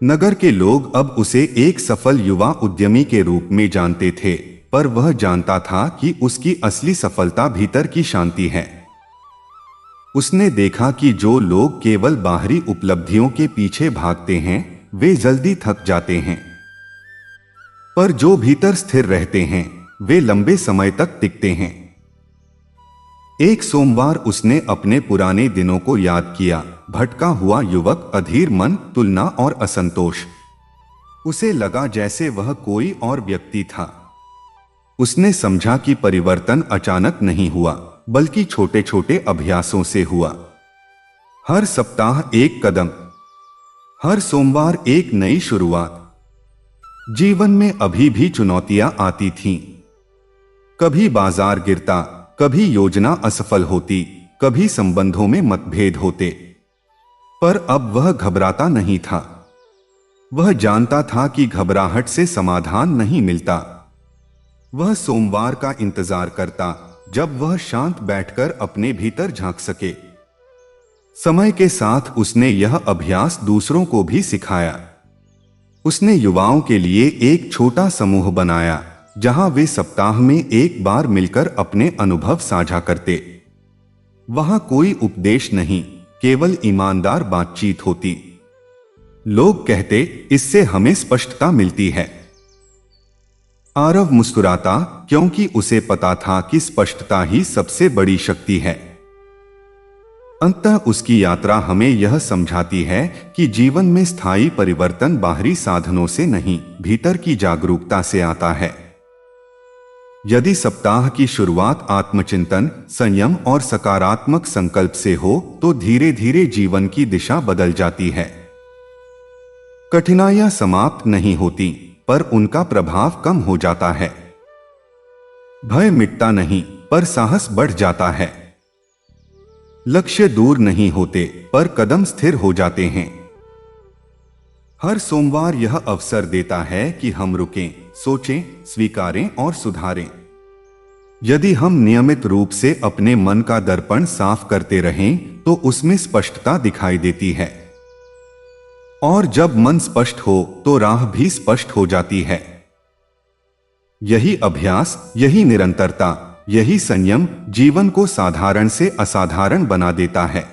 नगर के लोग अब उसे एक सफल युवा उद्यमी के रूप में जानते थे, पर वह जानता था कि उसकी असली सफलता भीतर की शांति है। उसने देखा कि जो लोग केवल बाहरी उपलब्धियों के पीछे भागते हैं वे जल्दी थक जाते हैं, पर जो भीतर स्थिर रहते हैं वे लंबे समय तक टिकते हैं। एक सोमवार उसने अपने पुराने दिनों को याद किया। भटका हुआ युवक, अधीर मन, तुलना और असंतोष। उसे लगा जैसे वह कोई और व्यक्ति था। उसने समझा कि परिवर्तन अचानक नहीं हुआ बल्कि छोटे छोटे अभ्यासों से हुआ। हर सप्ताह एक कदम, हर सोमवार एक नई शुरुआत। जीवन में अभी भी चुनौतियां आती थीं। कभी बाजार गिरता, कभी योजना असफल होती, कभी संबंधों में मतभेद होते, पर अब वह घबराता नहीं था। वह जानता था कि घबराहट से समाधान नहीं मिलता। वह सोमवार का इंतजार करता जब वह शांत बैठकर अपने भीतर झांक सके। समय के साथ उसने यह अभ्यास दूसरों को भी सिखाया। उसने युवाओं के लिए एक छोटा समूह बनाया जहां वे सप्ताह में एक बार मिलकर अपने अनुभव साझा करते। वहां कोई उपदेश नहीं, केवल ईमानदार बातचीत होती। लोग कहते, इससे हमें स्पष्टता मिलती है। आरव मुस्कुराता, क्योंकि उसे पता था कि स्पष्टता ही सबसे बड़ी शक्ति है। अंततः उसकी यात्रा हमें यह समझाती है कि जीवन में स्थायी परिवर्तन बाहरी साधनों से नहीं, भीतर की जागरूकता से आता है। यदि सप्ताह की शुरुआत आत्मचिंतन, संयम और सकारात्मक संकल्प से हो तो धीरे धीरे जीवन की दिशा बदल जाती है। कठिनाइयां समाप्त नहीं होती, पर उनका प्रभाव कम हो जाता है। भय मिटता नहीं, पर साहस बढ़ जाता है। लक्ष्य दूर नहीं होते, पर कदम स्थिर हो जाते हैं। हर सोमवार यह अवसर देता है कि हम रुकें, सोचें, स्वीकारें और सुधारें। यदि हम नियमित रूप से अपने मन का दर्पण साफ करते रहें तो उसमें स्पष्टता दिखाई देती है। और जब मन स्पष्ट हो तो राह भी स्पष्ट हो जाती है। यही अभ्यास, यही निरंतरता, यही संयम जीवन को साधारण से असाधारण बना देता है।